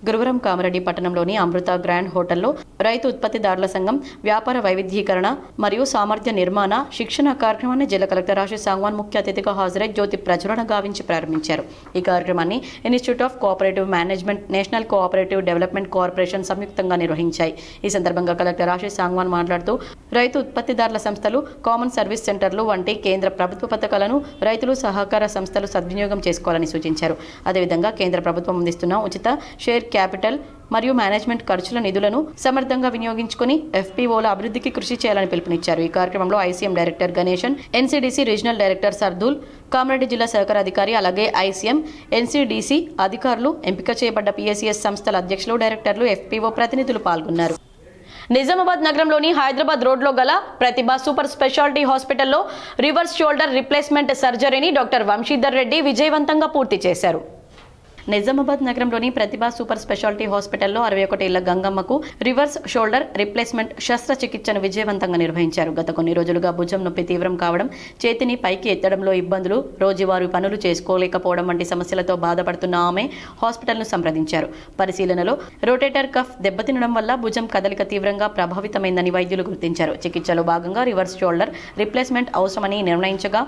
గురువారం కామారెడ్డి పట్టణంలోని అమృత గ్రాండ్ హోటల్లో రైతు ఉత్పత్తిదారుల సంఘం వ్యాపార వైవిధ్యీకరణ మరియు సామర్థ్య నిర్మాణ శిక్షణ కార్యక్రమాన్ని జిల్లా కలెక్టర్ ఆశీష్ సాంగ్వాన్ ముఖ్య అతిథిగా హాజరై జ్యోతి ప్రజ్వలన గావించి ప్రారంభించారు. ఈ కార్యక్రమాన్ని institute of cooperative management, national cooperative development corporation సంయుక్తంగా నిర్వహించాయి. ఈ సందర్భంగా కలెక్టర్ ఆశీష్ సాంగ్వాన్ మాట్లాడుతూ రైతు ఉత్పత్తిదారుల సంస్థలు, కామన్ సర్వీస్ సెంటర్లు వంటి కేంద్ర ప్రభుత్వ పథకాలను రైతులు, సహకార సంస్థలు సద్వినియోగం చేసుకోవాలని సూచించారు. అదేవిధంగా కేంద్ర ప్రభుత్వం అందిస్తున్న ఉచిత షేర్ క్యాపిటల్ మరియు మేనేజ్మెంట్ ఖర్చుల నిధులను సమర్థంగా వినియోగించుకుని ఎఫ్పీఓల అభివృద్ధికి కృషి చేయాలని పిలుపునిచ్చారు. ఈ కార్యక్రమంలో ICM director Ganesan, NCDC regional director Sardul, Kamareddy జిల్లా సహకార అధికారి, అలాగే ఐసీఎం, ఎన్సీడీసీ అధికారులు, ఎంపిక చేయబడ్డ పీఎస్ఈఎస్ సంస్థల అధ్యక్షులు, డైరెక్టర్లు, ఎఫ్పీఓ ప్రతినిధులు పాల్గొన్నారు. నిజామాబాద్ నగరంలోని హైదరాబాద్ రోడ్లో గల ప్రతిభ సూపర్ స్పెషాలిటీ హాస్పిటల్లో రివర్స్ షోల్డర్ రిప్లేస్మెంట్ సర్జరీని డాక్టర్ వంశీధర్ రెడ్డి విజయవంతంగా పూర్తి చేశారు. నిజామాబాద్ నగరంలోని ప్రతిభ సూపర్ స్పెషాలిటీ హాస్పిటల్లో 61 ఏళ్ల గంగమ్మకు రివర్స్ షోల్డర్ రిప్లేస్మెంట్ శస్త్రచికిత్సను విజయవంతంగా నిర్వహించారు. గత కొన్ని రోజులుగా భుజం నొప్పి తీవ్రం కావడం, చేతిని పైకి ఎత్తడంలో ఇబ్బందులు, రోజువారీ పనులు చేసుకోలేకపోవడం వంటి సమస్యలతో బాధపడుతున్న ఆమె హాస్పిటల్ను సంప్రదించారు. పరిశీలనలో రొటేటర్ కఫ్ దెబ్బతినడం వల్ల భుజం కదలిక తీవ్రంగా ప్రభావితమైందని వైద్యులు గుర్తించారు. చికిత్సలో భాగంగా రివర్స్ షోల్డర్ రిప్లేస్మెంట్ అవసరమని నిర్ణయించగా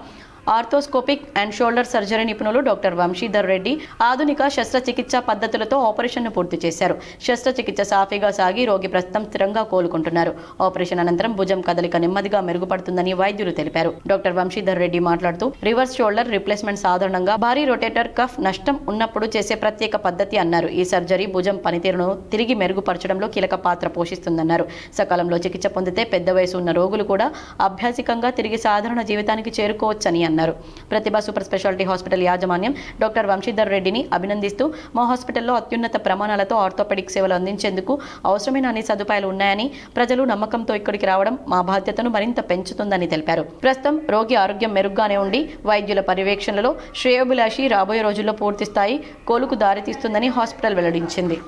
ఆర్థోస్కోపిక్ అండ్ షోల్డర్ సర్జరీ నిపుణులు డాక్టర్ వంశీధర్ రెడ్డి ఆధునిక శస్త్రచికిత్స పద్ధతులతో ఆపరేషన్ను పూర్తి చేశారు. శస్త్రచికిత్స సాఫీగా సాగి రోగి ప్రస్తుతం స్థిరంగా కోలుకుంటున్నారు. ఆపరేషన్ అనంతరం భుజం కదలిక నెమ్మదిగా మెరుగుపడుతుందని వైద్యులు తెలిపారు. డాక్టర్ వంశీధర్ రెడ్డి మాట్లాడుతూ రివర్స్ షోల్డర్ రిప్లేస్మెంట్ సాధారణంగా భారీ రొటేటర్ కఫ్ నష్టం ఉన్నప్పుడు చేసే ప్రత్యేక పద్ధతి అన్నారు. ఈ సర్జరీ భుజం పనితీరును తిరిగి మెరుగుపరచడంలో కీలక పాత్ర పోషిస్తుందన్నారు. సకాలంలో చికిత్స పొందితే పెద్ద వయసు ఉన్న రోగులు కూడా అభ్యాసికంగా తిరిగి సాధారణ జీవితానికి చేరుకోవచ్చని అన్నారు. ప్రతిభ సూపర్ స్పెషాలిటీ హాస్పిటల్ యాజమాన్యం డాక్టర్ వంశీధర్ రెడ్డిని అభినందిస్తూ మా హాస్పిటల్లో అత్యున్నత ప్రమాణాలతో ఆర్థోపెడిక్ సేవలు అందించేందుకు అవసరమైన అన్ని సదుపాయాలు ఉన్నాయని, ప్రజలు నమ్మకంతో ఇక్కడికి రావడం మా బాధ్యతను మరింత పెంచుతుందని తెలిపారు. ప్రస్తుతం రోగి ఆరోగ్యం మెరుగ్గానే ఉండి వైద్యుల పర్యవేక్షణలో శ్రేయోభిలాషి రాబోయే రోజుల్లో పూర్తి స్థాయి కోలుకు దారితీస్తుందని హాస్పిటల్ వెల్లడించింది.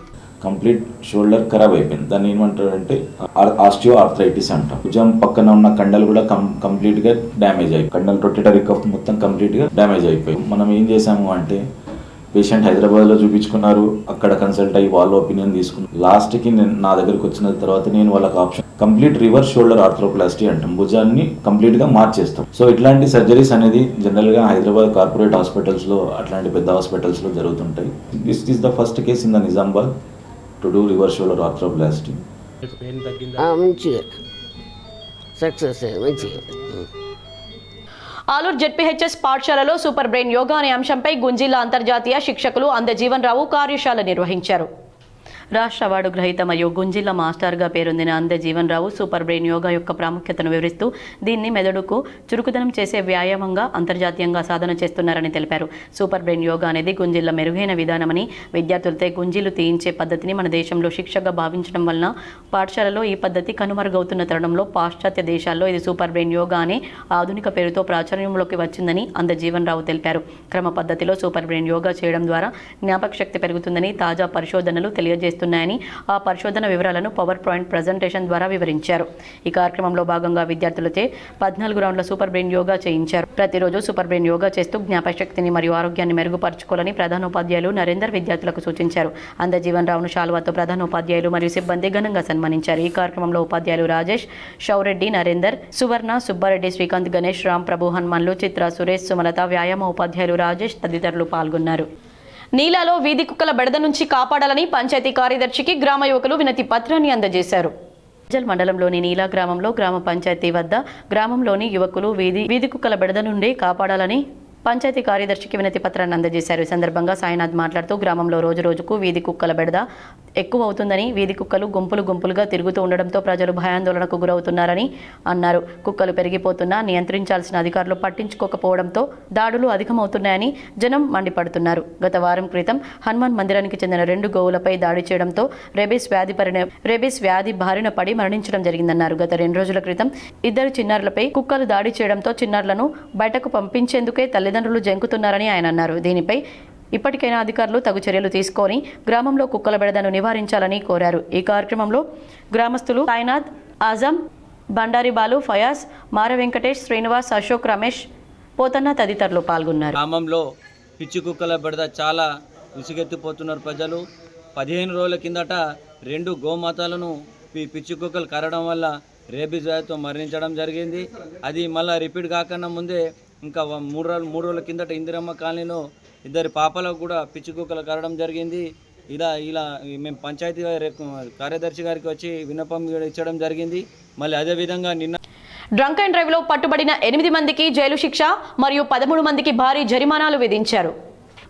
కంప్లీట్ షోల్డర్ ఖరాబ్ అయిపోయింది. దాన్ని ఏమంటారంటే ఆస్టియో ఆర్థరైటిస్ అంటాం. భుజం పక్కన ఉన్న కండలు కూడా కంప్లీట్ గా డ్యామేజ్ అయిపోయి, కండలు రొటేటరీ కఫ్ మొత్తం కంప్లీట్ గా డ్యామేజ్ అయిపోయి, మనం ఏం చేసాము అంటే పేషెంట్ హైదరాబాద్లో చూపించుకున్నారు, అక్కడ కన్సల్ట్ అయ్యి వాళ్ళ ఒపీనియన్ తీసుకున్నారు. లాస్ట్కి నా దగ్గరికి వచ్చిన తర్వాత నేను వాళ్ళకి option complete reverse shoulder arthroplasty అంటాం. భుజాన్ని కంప్లీట్గా మార్చేస్తాం. సో ఇట్లాంటి సర్జరీస్ అనేది జనరల్గా హైదరాబాద్ కార్పొరేట్ హాస్పిటల్స్లో, అట్లాంటి పెద్ద హాస్పిటల్స్లో జరుగుతుంటాయి. This is the first case in the Nizamabad to do reverse shoulder arthroplasty. మంచిగా సక్సెస్ మంచిగా. ఆలూరు జెడ్పీహెచ్ఎస్ పాఠశాలలో సూపర్ బ్రెయిన్ యోగా అనే అంశంపై గుంజిల్లా అంతర్జాతీయ శిక్షకులు అందజీవన్ రావు కార్యశాల నిర్వహించారు. రాష్ట్ర అవార్డు గ్రహీత మరియు గుంజిల్ల మాస్టర్గా పేరొందిన అందే జీవన్ రావు సూపర్ బ్రెయిన్ యోగా యొక్క ప్రాముఖ్యతను వివరిస్తూ దీన్ని మెదడుకు చురుకుదనం చేసే వ్యాయామంగా అంతర్జాతీయంగా సాధన చేస్తున్నారని తెలిపారు. సూపర్ బ్రెయిన్ యోగా అనేది గుంజిల్ల మెరుగైన విధానమని, విద్యార్థులతో గుంజీలు తీయించే పద్ధతిని మన దేశంలో శిక్షగా భావించడం వలన పాఠశాలలో ఈ పద్ధతి కనుమరుగవుతున్న తరుణంలో పాశ్చాత్య దేశాల్లో ఇది సూపర్ బ్రెయిన్ యోగా అనే ఆధునిక పేరుతో ప్రాచుర్యంలోకి వచ్చిందని అందే జీవన్ రావు తెలిపారు. క్రమ పద్ధతిలో సూపర్ బ్రెయిన్ యోగా చేయడం ద్వారా జ్ఞాపక శక్తి పెరుగుతుందని తాజా పరిశోధనలు తెలియజేస్తున్నాయని ఆ పరిశోధన వివరాలను పవర్ పాయింట్ ప్రజెంటేషన్ ద్వారా వివరించారు. ఈ కార్యక్రమంలో భాగంగా విద్యార్థులచే 14 రౌండ్ల సూపర్ బ్రెయిన్ యోగా చేయించారు. ప్రతిరోజు సూపర్ బ్రెయిన్ యోగా చేస్తూ జ్ఞాపక శక్తిని మరియు ఆరోగ్యాన్ని మెరుగుపరచుకోవాలని ప్రధానోపాధ్యాయులు నరేందర్ విద్యార్థులకు సూచించారు. అందే జీవన్ రావును శాలువాతో ప్రధానోపాధ్యాయులు మరియు సిబ్బంది ఘనంగా సన్మానించారు. ఈ కార్యక్రమంలో ఉపాధ్యాయులు రాజేష్, షౌరెడ్డి, నరేందర్, సువర్ణ, సుబ్బారెడ్డి, శ్రీకాంత్, గణేష్, రామ్ ప్రభు, హనుమన్లు, చిత్ర, సురేష్, సుమలత, వ్యాయామ ఉపాధ్యాయులు రాజేష్ తదితరులు పాల్గొన్నారు. నీలాలో వీధి కుక్కల బెడద నుంచి కాపాడాలని పంచాయతీ కార్యదర్శికి గ్రామ యువకులు వినతి పత్రాన్ని అందజేశారు. జల్ మండలంలోని నీలా గ్రామంలో గ్రామ పంచాయతీ వద్ద గ్రామంలోని యువకులు వీధి కుక్కల బెడద నుండి కాపాడాలని పంచాయతీ కార్యదర్శికి వినతి పత్రాన్ని అందజేశారు. ఈ సందర్భంగా సాయినాథ్ మాట్లాడుతూ గ్రామంలో రోజుకు వీధి కుక్కల బెడద ఎక్కువ అవుతుందని, వీధి కుక్కలు గుంపులుగా తిరుగుతూ ఉండడంతో ప్రజలు భయాందోళనకు గురవుతున్నారని అన్నారు. కుక్కలు పెరిగిపోతున్నా నియంత్రించాల్సిన అధికారులు పట్టించుకోకపోవడంతో దాడులు అధికమవుతున్నాయని జనం మండిపడుతున్నారు. గత వారం క్రితం హనుమాన్ మందిరానికి చెందిన 2 గోవులపై దాడి చేయడంతో రేబీస్ వ్యాధి బారిన పడి మరణించడం జరిగిందన్నారు. గత 2 రోజుల క్రితం 2 చిన్నారులపై కుక్కలు దాడి చేయడంతో చిన్నారులను బయటకు పంపించేందుకే తల్లిదండ్రులు జంకుతున్నారని ఆయన అన్నారు. దీనిపై ఇప్పటికైనా అధికారులు తగు చర్యలు తీసుకొని గ్రామంలో కుక్కల బెడదను నివారించాలని కోరారు. ఈ కార్యక్రమంలో గ్రామస్తులు సాయినాథ్, ఆజం, బండారి బాలు, ఫయాజ్, మార వెంకటేష్, శ్రీనివాస్, అశోక్, రమేష్, పోతన్న తదితరులు పాల్గొన్నారు. గ్రామంలో పిచ్చి కుక్కల బెడద చాలా విసుగెత్తిపోతున్నారు ప్రజలు. 15 రోజుల కిందట 2 గోమాతలను పిచ్చి కుక్కలు కరవడం వల్ల రేబీస్ వ్యాధితో మరణించడం జరిగింది. అది మళ్ళీ రిపీట్ కాకుండా ముందే ఇంకా 3 రోజుల కిందట ఇందిరమ్మ కాలనీలో 2 పాపలకు కూడా పిచ్చి కుక్కలు కరవడం జరిగింది. ఇలా మేము పంచాయతీ కార్యదర్శి గారికి వచ్చి విన్నపం ఇచ్చడం జరిగింది. మళ్ళీ అదేవిధంగా నిన్న డ్రంక్ అండ్ డ్రైవ్లో పట్టుబడిన 8 మందికి జైలు శిక్ష మరియు 13 మందికి భారీ జరిమానాలు విధించారు.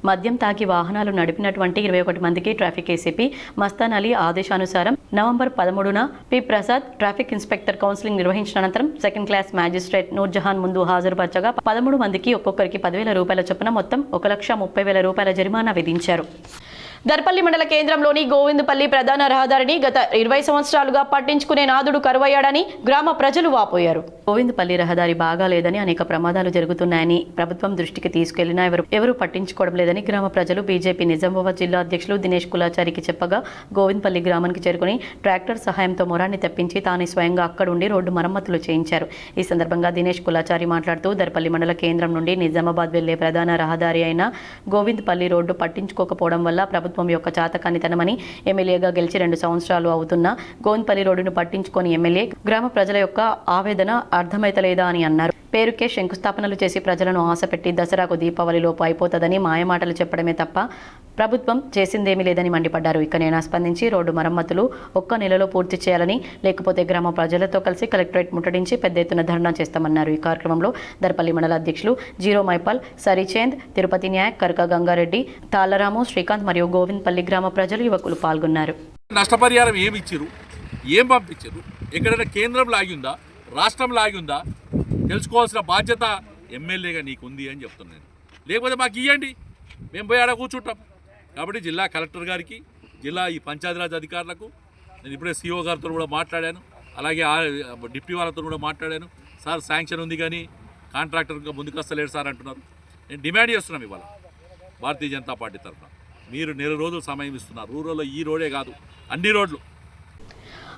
మద్యం తాగి వాహనాలు నడిపినటువంటి 21 మందికి ట్రాఫిక్ ఏసీపీ మస్తాన్ అలీ ఆదేశానుసారం నవంబర్ 13న P Prasad traffic inspector counselling నిర్వహించిన అనంతరం సెకండ్ క్లాస్ మ్యాజిస్ట్రేట్ నూర్జహాన్ ముందు హాజరుపరచగా 13 మందికి ఒక్కొక్కరికి 10,000 రూపాయల చొప్పున మొత్తం 1,30,000 రూపాయల జరిమానా విధించారు. దర్పల్లి మండల కేంద్రంలోని గోవిందపల్లి ప్రధాన రహదారిని గత 20 సంవత్సరాలుగా పట్టించుకునే నాదుడు కరువయ్యాడని గ్రామ ప్రజలు వాపోయారు. గోవిందపల్లి రహదారి బాగాలేదని, అనేక ప్రమాదాలు జరుగుతున్నాయని ప్రభుత్వం దృష్టికి తీసుకెళ్లినా ఎవరు పట్టించుకోవడం లేదని గ్రామ ప్రజలు బీజేపీ నిజామాబాద్ జిల్లా అధ్యక్షులు దినేష్ కులాచారికి చెప్పగా గోవిందపల్లి గ్రామానికి చేరుకుని ట్రాక్టర్ సహాయంతో మొరాన్ని తెప్పించి తాను స్వయంగా అక్కడుండి రోడ్డు మరమ్మతులు చేయించారు. ఈ సందర్భంగా దినేష్ కులాచారి మాట్లాడుతూ దర్పల్లి మండల కేంద్రం నుండి నిజామాబాద్ వెళ్లే ప్రధాన రహదారి అయిన గోవిందపల్లి రోడ్డు పట్టించుకోకపోవడం వల్ల ప్రభుత్వం యొక్క చాతకానితనమని, ఎమ్మెల్యేగా గెలిచి 2 సంవత్సరాలు అవుతున్నా గోవిందపల్లి రోడ్డును పట్టించుకొని ఎమ్మెల్యే గ్రామ ప్రజల యొక్క ఆవేదన అర్థమైతలేదా అని అన్నారు. పేరుకే శంకుస్థాపనలు చేసి ప్రజలను ఆశపెట్టి దసరాకు దీపావళిలోపు అయిపోతుందని మాయమాటలు చెప్పడమే తప్ప ప్రభుత్వం చేసిందేమీ లేదని మండిపడ్డారు. ఇకనైనా స్పందించి రోడ్డు మరమ్మతులు 1 నెలలో పూర్తి చేయాలని, లేకపోతే గ్రామ ప్రజలతో కలిసి కలెక్టరేట్ ముట్టడించి పెద్ద ఎత్తున ధర్నా చేస్తామన్నారు. ఈ కార్యక్రమంలో దర్పల్లి మండల అధ్యక్షులు జీరో మైపాల్, సరిచేంద్, తిరుపతి నాయక్, కరక గంగారెడ్డి, తాళరాము, శ్రీకాంత్ మరియు గోవిందపల్లి గ్రామ ప్రజలు, యువకులు పాల్గొన్నారు. నష్టపరిహారం ఏమి ఇచ్చారు, ఏం పంపించారు, ఎక్కడైనా కేంద్రం లాగిందా, రాష్ట్రం లాగిందా తెలుసుకోవాల్సిన బాధ్యత ఎమ్మెల్యేగా నీకుంది అని చెప్తున్నాను. లేకపోతే మాకు ఇవ్వండి, మేము పోయి ఆడ కూర్చుంటాం. కాబట్టి జిల్లా కలెక్టర్ గారికి, జిల్లా ఈ పంచాయతీరాజ్ అధికారులకు నేను ఇప్పుడే సిఓ గారితో కూడా మాట్లాడాను, అలాగే డిప్యూటీ వాళ్ళతో కూడా మాట్లాడాను. సార్ శాంక్షన్ ఉంది కానీ కాంట్రాక్టర్ ఇంకా ముందుకు వస్తలేడు సార్ అంటున్నారు. నేను డిమాండ్ చేస్తున్నాం ఇవాళ భారతీయ జనతా పార్టీ తరఫున. మీరు 4 రోజులు సమయం ఇస్తున్నారు. రూరల్లో ఈ రోడే కాదు, అన్ని రోడ్లు.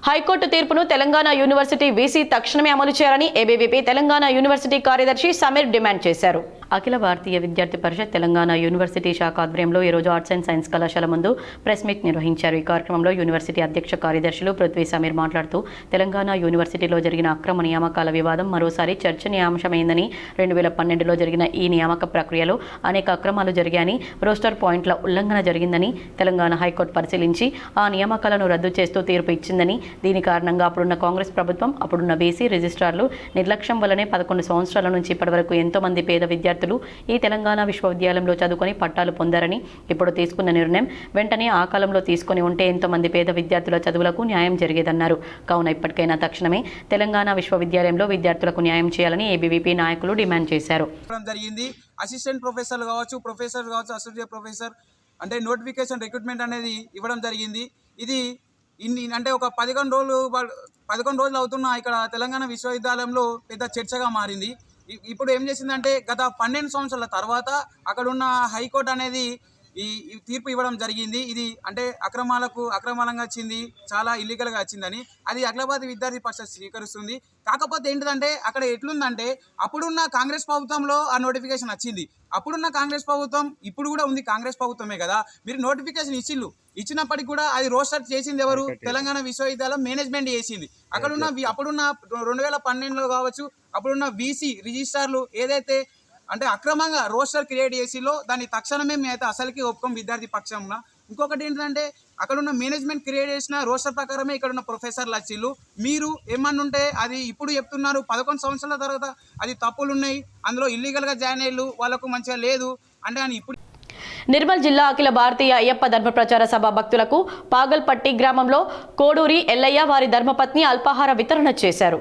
హైకోర్టు తీర్పును తెలంగాణ యూనివర్సిటీ వీసీ తక్షణమే అమలు చేయాలని ఏబీవీపీ తెలంగాణ యూనివర్సిటీ కార్యదర్శి సమీర్ డిమాండ్ చేశారు. అఖిల భారతీయ విద్యార్థి పరిషత్ తెలంగాణ యూనివర్సిటీ శాఖ ఆధ్వర్యంలో ఈరోజు ఆర్ట్స్ అండ్ సైన్స్ కళాశాల ముందు ప్రెస్ మీట్ నిర్వహించారు. ఈ కార్యక్రమంలో యూనివర్సిటీ అధ్యక్ష కార్యదర్శులు పృథ్వీ సమీర్ మాట్లాడుతూ తెలంగాణ యూనివర్సిటీలో జరిగిన అక్రమ నియామకాల వివాదం మరోసారి చర్చనీయాంశమైందని, 2012లో జరిగిన ఈ నియామక ప్రక్రియలో అనేక అక్రమాలు జరిగాయని, రోస్టర్ పాయింట్ల ఉల్లంఘన జరిగిందని తెలంగాణ హైకోర్టు పరిశీలించి ఆ నియామకాలను రద్దు చేస్తూ తీర్పు ఇచ్చిందని, దీని కారణంగా అప్పుడున్న కాంగ్రెస్ ప్రభుత్వం అప్పుడున్న బీసీ రిజిస్ట్రార్లు నిర్లక్ష్యం వల్లనే 11 సంవత్సరాల నుంచి ఇప్పటివరకు ఎంతో మంది పేద విద్యార్థులు ఈ తెలంగాణ విశ్వవిద్యాలయంలో చదువుకొని పట్టాలు పొందారని ఇప్పుడు తీసుకున్న నిర్ణయం వెంటనే ఆ కాలంలో తీసుకొని ఉంటే ఎంతో మంది పేద విద్యార్థుల చదువులకు న్యాయం జరిగేదన్నారు. కావున ఇప్పటికైనా తక్షణమే తెలంగాణ విశ్వవిద్యాలయంలో విద్యార్థులకు న్యాయం చేయాలని ఏబీవీపీ నాయకులు డిమాండ్ చేశారు. అసిస్టెంట్ ప్రొఫెసర్లు కావచ్చు, ప్రొఫెసర్ కావచ్చు, అసోసియేట్ ప్రొఫెసర్ అంటే నోటిఫికేషన్ రిక్రూట్మెంట్ అనేది ఇవ్వడం జరిగింది. ఇది అంటే ఒక 11 రోజులు అవుతున్న ఇక్కడ తెలంగాణ విశ్వవిద్యాలయంలో పెద్ద చర్చగా మారింది. ఇప్పుడు ఏం చేసిందంటే గత 12 సంవత్సరాల తర్వాత అక్కడున్న హైకోర్టు అనేది ఈ తీర్పు ఇవ్వడం జరిగింది. ఇది అంటే అక్రమాలంగా వచ్చింది, చాలా ఇల్లీగల్గా వచ్చిందని. అది అఖిలభారత విద్యార్థి పరిషత్ స్వీకరిస్తుంది. కాకపోతే ఏంటిదంటే అక్కడ ఎట్లుందంటే అప్పుడున్న కాంగ్రెస్ ప్రభుత్వంలో ఆ నోటిఫికేషన్ వచ్చింది. అప్పుడున్న కాంగ్రెస్ ప్రభుత్వం ఇప్పుడు కూడా ఉంది, కాంగ్రెస్ ప్రభుత్వమే కదా. మీరు నోటిఫికేషన్ ఇచ్చినప్పటికీ కూడా అది రోస్టర్ చేసింది ఎవరు? తెలంగాణ విశ్వవిద్యాలయం మేనేజ్మెంట్ చేసింది. అప్పుడున్న 2012లో కావచ్చు, అప్పుడున్న వీసీ రిజిస్ట్రార్లు ఏదైతే అంటే అక్రమంగా రోస్టర్ క్రియేట్ చేసిలో దాన్ని తక్షణమే మేమైతే అసలుకి ఒప్పుకోం విద్యార్థి పక్షంలో. ఇంకొకటి ఏంటంటే అక్కడున్న మేనేజ్మెంట్ క్రియేట్ చేసిన రోస్టర్ ప్రకారమే ఇక్కడున్న ప్రొఫెసర్లు వచ్చిళ్ళు. మీరు ఏమన్నుంటే అది ఇప్పుడు చెప్తున్నారు 11 సంవత్సరాల తర్వాత అది తప్పులు ఉన్నాయి, అందులో ఇల్లీగల్గా జాయిన్ అయ్యారు, వాళ్ళకు మంచిగా లేదు అంటే అని ఇప్పుడు. నిర్మల్ జిల్లా అఖిల భారతీయ అయ్యప్ప ధర్మ ప్రచార సభ భక్తులకు పాగల్పట్టి గ్రామంలో కోడూరి ఎల్లయ్య వారి ధర్మపత్ని అల్పాహార వితరణ చేశారు.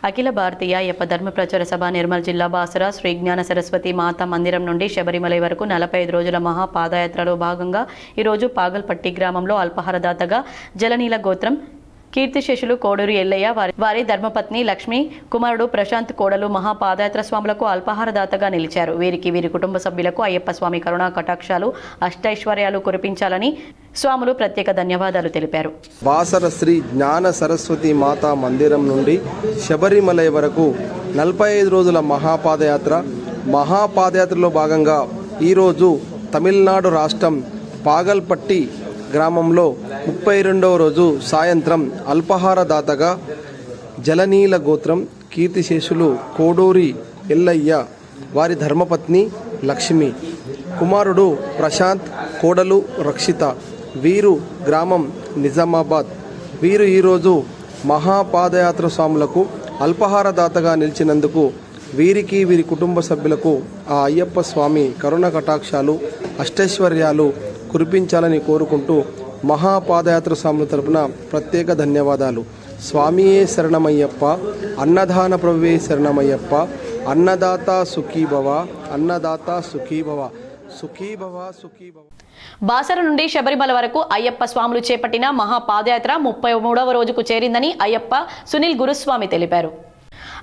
అఖిల భారతీయ అయ్యప్ప ధర్మ ప్రచార సభ నిర్మల్ జిల్లా బాసర శ్రీ జ్ఞాన సరస్వతి మాతా మందిరం నుండి శబరిమల వరకు 45 రోజుల మహా పాదయాత్రలో భాగంగా ఈరోజు పాగల్పట్టి గ్రామంలో అల్పాహారదాతగా జలనీల గోత్రం కీర్తిశేషులు కోడూరి ఎల్లయ్య వారి ధర్మపత్ని లక్ష్మి కుమారుడు ప్రశాంత్ కోడలు మహాపాదయాత్ర స్వాములకు అల్పాహారదాతగా నిలిచారు. వీరి కుటుంబ సభ్యులకు అయ్యప్ప స్వామి కరుణా కటాక్షాలు అష్టైశ్వర్యాలు కురిపించాలని స్వాములు ప్రత్యేక ధన్యవాదాలు తెలిపారు. బాసర శ్రీ జ్ఞాన సరస్వతి మాతా మందిరం నుండి శబరిమల వరకు 45 రోజుల మహాపాదయాత్రలో భాగంగా ఈరోజు తమిళనాడు రాష్ట్రం పాగల్పట్టి గ్రామంలో 32వ రోజు సాయంత్రం అల్పాహారదాతగా జలనీల గోత్రం కీర్తిశేషులు కోడూరి ఎల్లయ్య వారి ధర్మపత్ని లక్ష్మి కుమారుడు ప్రశాంత్ కోడలు రక్షిత వీరు గ్రామం నిజామాబాద్ వీరు ఈరోజు మహాపాదయాత్ర స్వాములకు అల్పాహారదాతగా నిలిచినందుకు వీరికి వీరి కుటుంబ సభ్యులకు ఆ అయ్యప్ప స్వామి కరుణ కటాక్షాలు అష్టైశ్వర్యాలు కురిపించాలని కోరుకుంటూ మహాపాదయాత్ర స్వాముల తరపున ప్రత్యేక ధన్యవాదాలు. స్వామియే శరణమయ్యప్ప, అన్నదాన ప్రభువే శరణమయ్యప్ప, అన్నదాత సుఖీభవ, అన్నదాత సుఖీభవ, సుఖీభవ, సుఖీభవ. బాసర నుండి శబరిమల వరకు అయ్యప్ప స్వాములు చేపట్టిన మహాపాదయాత్ర 33వ రోజుకు చేరిందని అయ్యప్ప సునీల్ గురుస్వామి తెలిపారు.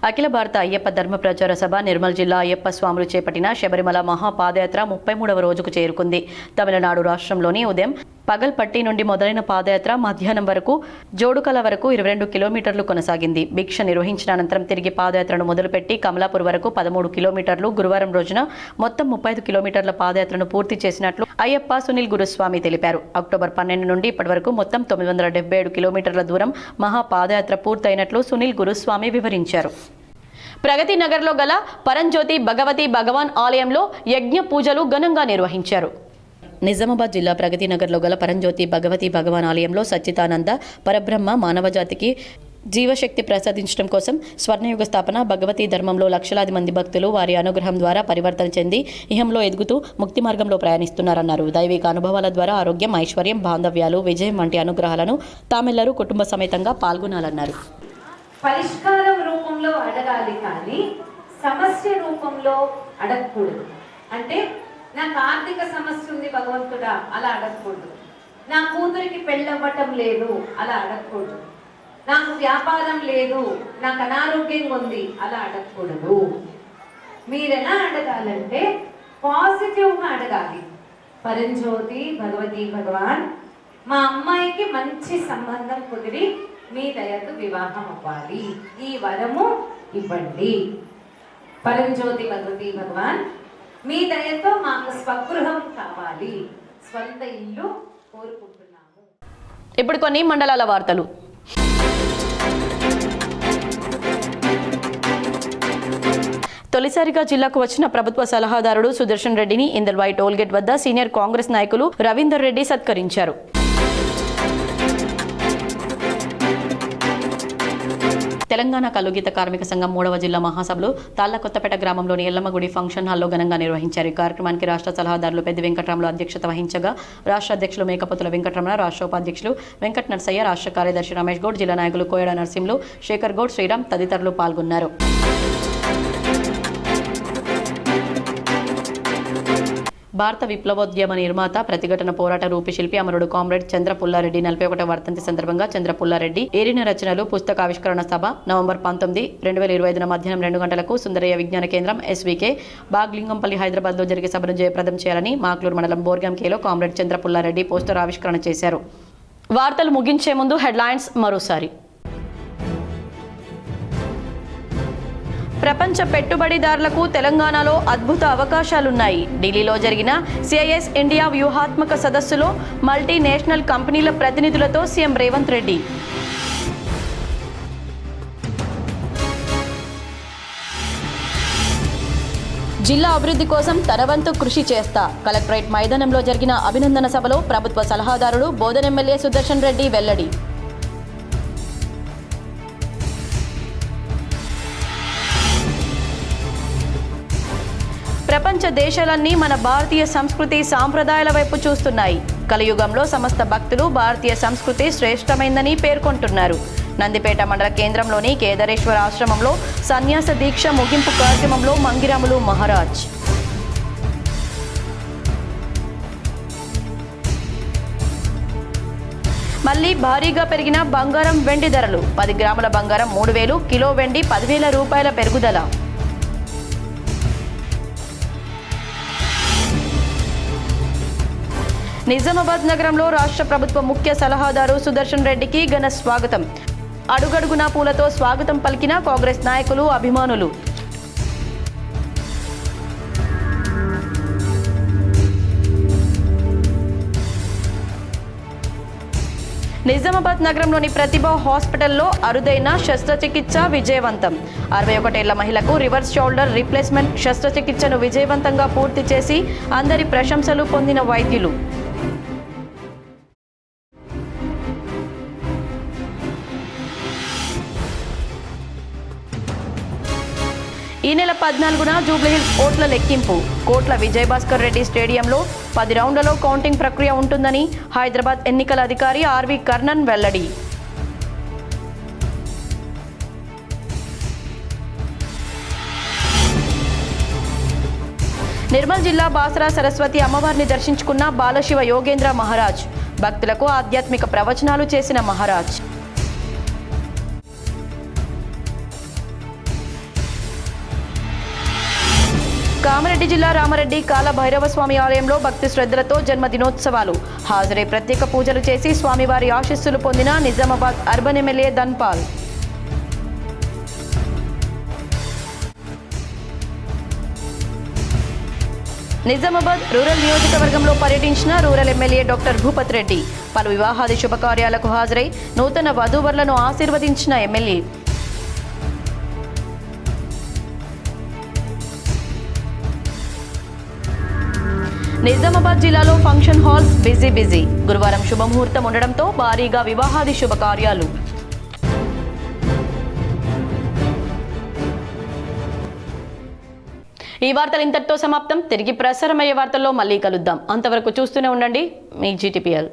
అఖిల భారత అయ్యప్ప ధర్మ ప్రచార సభ నిర్మల్ జిల్లా అయ్యప్ప స్వాములు చేపట్టిన శబరిమల మహాపాదయాత్ర 33వ రోజుకు చేరుకుంది. తమిళనాడు రాష్ట్రంలోని ఉదయం పగల్పట్టి నుండి మొదలైన పాదయాత్ర మధ్యాహ్నం వరకు జోడుకల వరకు 22 కిలోమీటర్లు కొనసాగింది. భిక్ష నిర్వహించిన అనంతరం తిరిగి పాదయాత్రను మొదలుపెట్టి కమలాపూర్ వరకు 13 కిలోమీటర్లు, గురువారం రోజున మొత్తం 35 కిలోమీటర్ల పాదయాత్రను పూర్తి చేసినట్లు అయ్యప్ప సునీల్ గురుస్వామి తెలిపారు. అక్టోబర్ 12 నుండి ఇప్పటి వరకు మొత్తం 977 కిలోమీటర్ల దూరం మహాపాదయాత్ర పూర్తయినట్లు సునీల్ గురుస్వామి వివరించారు. ప్రగతి నగర్లో గల పరంజ్యోతి భగవతి భగవాన్ ఆలయంలో యజ్ఞ పూజలు ఘనంగా నిర్వహించారు. నిజామాబాద్ జిల్లా ప్రగతి నగర్లో గల పరంజ్యోతి భగవతి భగవాన్ ఆలయంలో సచ్చిదానంద పరబ్రహ్మ మానవజాతికి జీవశక్తి ప్రసాదించడం కోసం స్వర్ణయుగ స్థాపన భగవతీ ధర్మంలో లక్షలాది మంది భక్తులు వారి అనుగ్రహం ద్వారా పరివర్తన చెంది ఇహంలో ఎదుగుతూ ముక్తి మార్గంలో ప్రయాణిస్తున్నారన్నారు. దైవిక అనుభవాల ద్వారా ఆరోగ్యం, ఐశ్వర్యం, బాంధవ్యాలు, విజయం వంటి అనుగ్రహాలను తామెల్లరూ కుటుంబ సమేతంగా పాల్గొనాలన్నారు. పరిష్కారం రూపంలో అడగాలి కానీ సమస్య రూపంలో అడగకూడదు. అంటే నాకు ఆర్థిక సమస్య ఉంది భగవంతుడా అలా అడగకూడదు. నా కూతురికి పెళ్ళవ్వటం లేదు అలా అడగకూడదు. నాకు వ్యాపారం లేదు, నాకు అనారోగ్యంగా ఉంది అలా అడగకూడదు. మీరు ఎలా అడగాలంటే పాజిటివ్గా అడగాలి. పరంజ్యోతి భగవతి భగవాన్ మా అమ్మాయికి మంచి సంబంధం కుదిరి మీ దయతో వివాహం అవ్వాలి, ఈ వరము ఇవ్వండి. పరంజ్యోతి భగవతి భగవాన్ మీ దయతో మాకు స్వగృహం కావాలి, స్వంత ఇల్లు కోరుకుంటున్నాము. ఇప్పుడు కొన్ని మండలాల వార్తలు. తొలిసారిగా జిల్లాకు వచ్చిన ప్రభుత్వ సలహాదారుడు సుదర్శన్ రెడ్డిని ఇందల్వాయి టోల్గేట్ వద్ద సీనియర్ కాంగ్రెస్ నాయకులు రవీందర్ రెడ్డి సత్కరించారు. తెలంగాణ కల్లుగీత కార్మిక సంఘం 3వ జిల్లా మహాసభలు తాళ్లకొత్తపేట గ్రామంలోని ఎల్లమ్మగుడి ఫంక్షన్ హాల్లో ఘనంగా నిర్వహించారు. ఈ కార్యక్రమానికి రాష్ట్ర సలహాదారులు పెద్ది వెంకటరాములు అధ్యక్షత వహించగా రాష్ట్ర అధ్యక్షులు మేకపోతుల వెంకటరమణ, రాష్ట్ర ఉపాధ్యక్షులు వెంకట నర్సయ్య, రాష్ట్ర కార్యదర్శి రమేష్ గౌడ్, జిల్లా నాయకులు కోయడ నరసింహులు, శేఖర్ గౌడ్, శ్రీరామ్ తదితరులు పాల్గొన్నారు. భారత విప్లవోద్యమ నిర్మాత, ప్రతిఘటన పోరాట రూపశిల్పి అమరుడు కామ్రేడ్ చంద్ర పుల్లారెడ్డి 41వ వర్ధంతి సందర్భంగా చంద్ర పుల్లారెడ్డి ఏరిన రచనలు పుస్తకావిష్కరణ సభ నవంబర్ 19, 2025 మధ్యాహ్నం 2 గంటలకు సుందరయ్య విజ్ఞాన కేంద్రం SVK బాగ్లింగంపల్లి హైదరాబాద్లో జరిగే సభను జయప్రదం చేయాలని మాక్లూరు మండలం బోర్గంకేలో కామ్రేడ్ చంద్ర పుల్లారెడ్డి పోస్టర్ ఆవిష్కరణ చేశారు. వార్తలు ముగించే ముందు హెడ్లైన్స్ మరోసారి. ప్రపంచ పెట్టుబడిదారులకు తెలంగాణలో అద్భుత అవకాశాలున్నాయి. ఢిల్లీలో జరిగిన CIS ఇండియా వ్యూహాత్మక సదస్సులో మల్టీనేషనల్ కంపెనీల ప్రతినిధులతో సీఎం రేవంత్ రెడ్డి. జిల్లా అభివృద్ధి కోసం తన వంతు కృషి చేస్తా. కలెక్టరేట్ మైదానంలో జరిగిన అభినందన సభలో ప్రభుత్వ సలహాదారుడు బోధన్ ఎమ్మెల్యే సుదర్శన్ రెడ్డి వెల్లడి. ప్రపంచ దేశాలన్నీ మన భారతీయ సంస్కృతి సాంప్రదాయాల వైపు చూస్తున్నాయి. కలియుగంలో సమస్త భక్తులు భారతీయ సంస్కృతి శ్రేష్టమైందని పేర్కొంటున్నారు. నందిపేట మండల కేంద్రంలోని కేదారేశ్వర ఆశ్రమంలో సన్యాస దీక్ష ముగింపు కార్యక్రమంలో మంగిరాములు మహారాజ్. మళ్లీ భారీగా పెరిగిన బంగారం వెండి ధరలు. 10 గ్రాముల బంగారం 3,000, కిలో వెండి 10,000 రూపాయల పెరుగుదల. నిజామాబాద్ నగరంలో రాష్ట్ర ప్రభుత్వ ముఖ్య సలహాదారు సుదర్శన్ రెడ్డికి ఘన స్వాగతం. అడుగడుగునా పూలతో స్వాగతం పలికిన కాంగ్రెస్ నాయకులు, అభిమానులు. నిజామాబాద్ నగరంలోని ప్రతిభ హాస్పిటల్లో అరుదైన శస్త్రచికిత్స విజయవంతం. 61 ఏళ్ల మహిళకు రివర్స్ షోల్డర్ రీప్లేస్మెంట్ శస్త్రచికిత్సను విజయవంతంగా పూర్తి చేసి అందరి ప్రశంసలు పొందిన వైద్యులు. ఈ నెల 14న జూబ్లీహిల్స్ ఓట్ల లెక్కింపు. కోట్ల విజయభాస్కర్ రెడ్డి స్టేడియంలో 10 రౌండ్లలో కౌంటింగ్ ప్రక్రియ ఉంటుందని హైదరాబాద్ ఎన్నికల అధికారి ఆర్వి కర్ణన్ వెల్లడి. నిర్మల్ జిల్లా బాసరా సరస్వతి అమ్మవారిని దర్శించుకున్న బాలశివ యోగేంద్ర మహారాజ్. భక్తులకు ఆధ్యాత్మిక ప్రవచనాలు చేసిన మహారాజ్. కామారెడ్డి జిల్లా రామారెడ్డి కాల భైరవ స్వామి ఆలయంలో భక్తి శ్రద్ధలతో జన్మదినోత్సవాలు. హాజరై ప్రత్యేక పూజలు చేసి స్వామివారి ఆశీస్సులు పొందిన Nizamabad urban MLA Dhanpal. Nizamabad rural నియోజకవర్గంలో పర్యటించిన rural MLA doctor Bhupath Reddy. పలు వివాహాది శుభకార్యాలకు హాజరై నూతన వధూవరులను ఆశీర్వదించిన ఎమ్మెల్యే. నిజామాబాద్ జిల్లాలో ఫంక్షన్ హాల్స్ బిజీ. గురువారం శుభముహూర్తం ఉండడంతో భారీగా వివాహాది శుభకార్యాలు. ఈ వార్తలు ఇంతటితో సమాప్తం. తిరిగి ప్రసారమయ్యే వార్తల్లో మళ్ళీ కలుద్దాం. అంతవరకు చూస్తూనే ఉండండి మీ GTPL.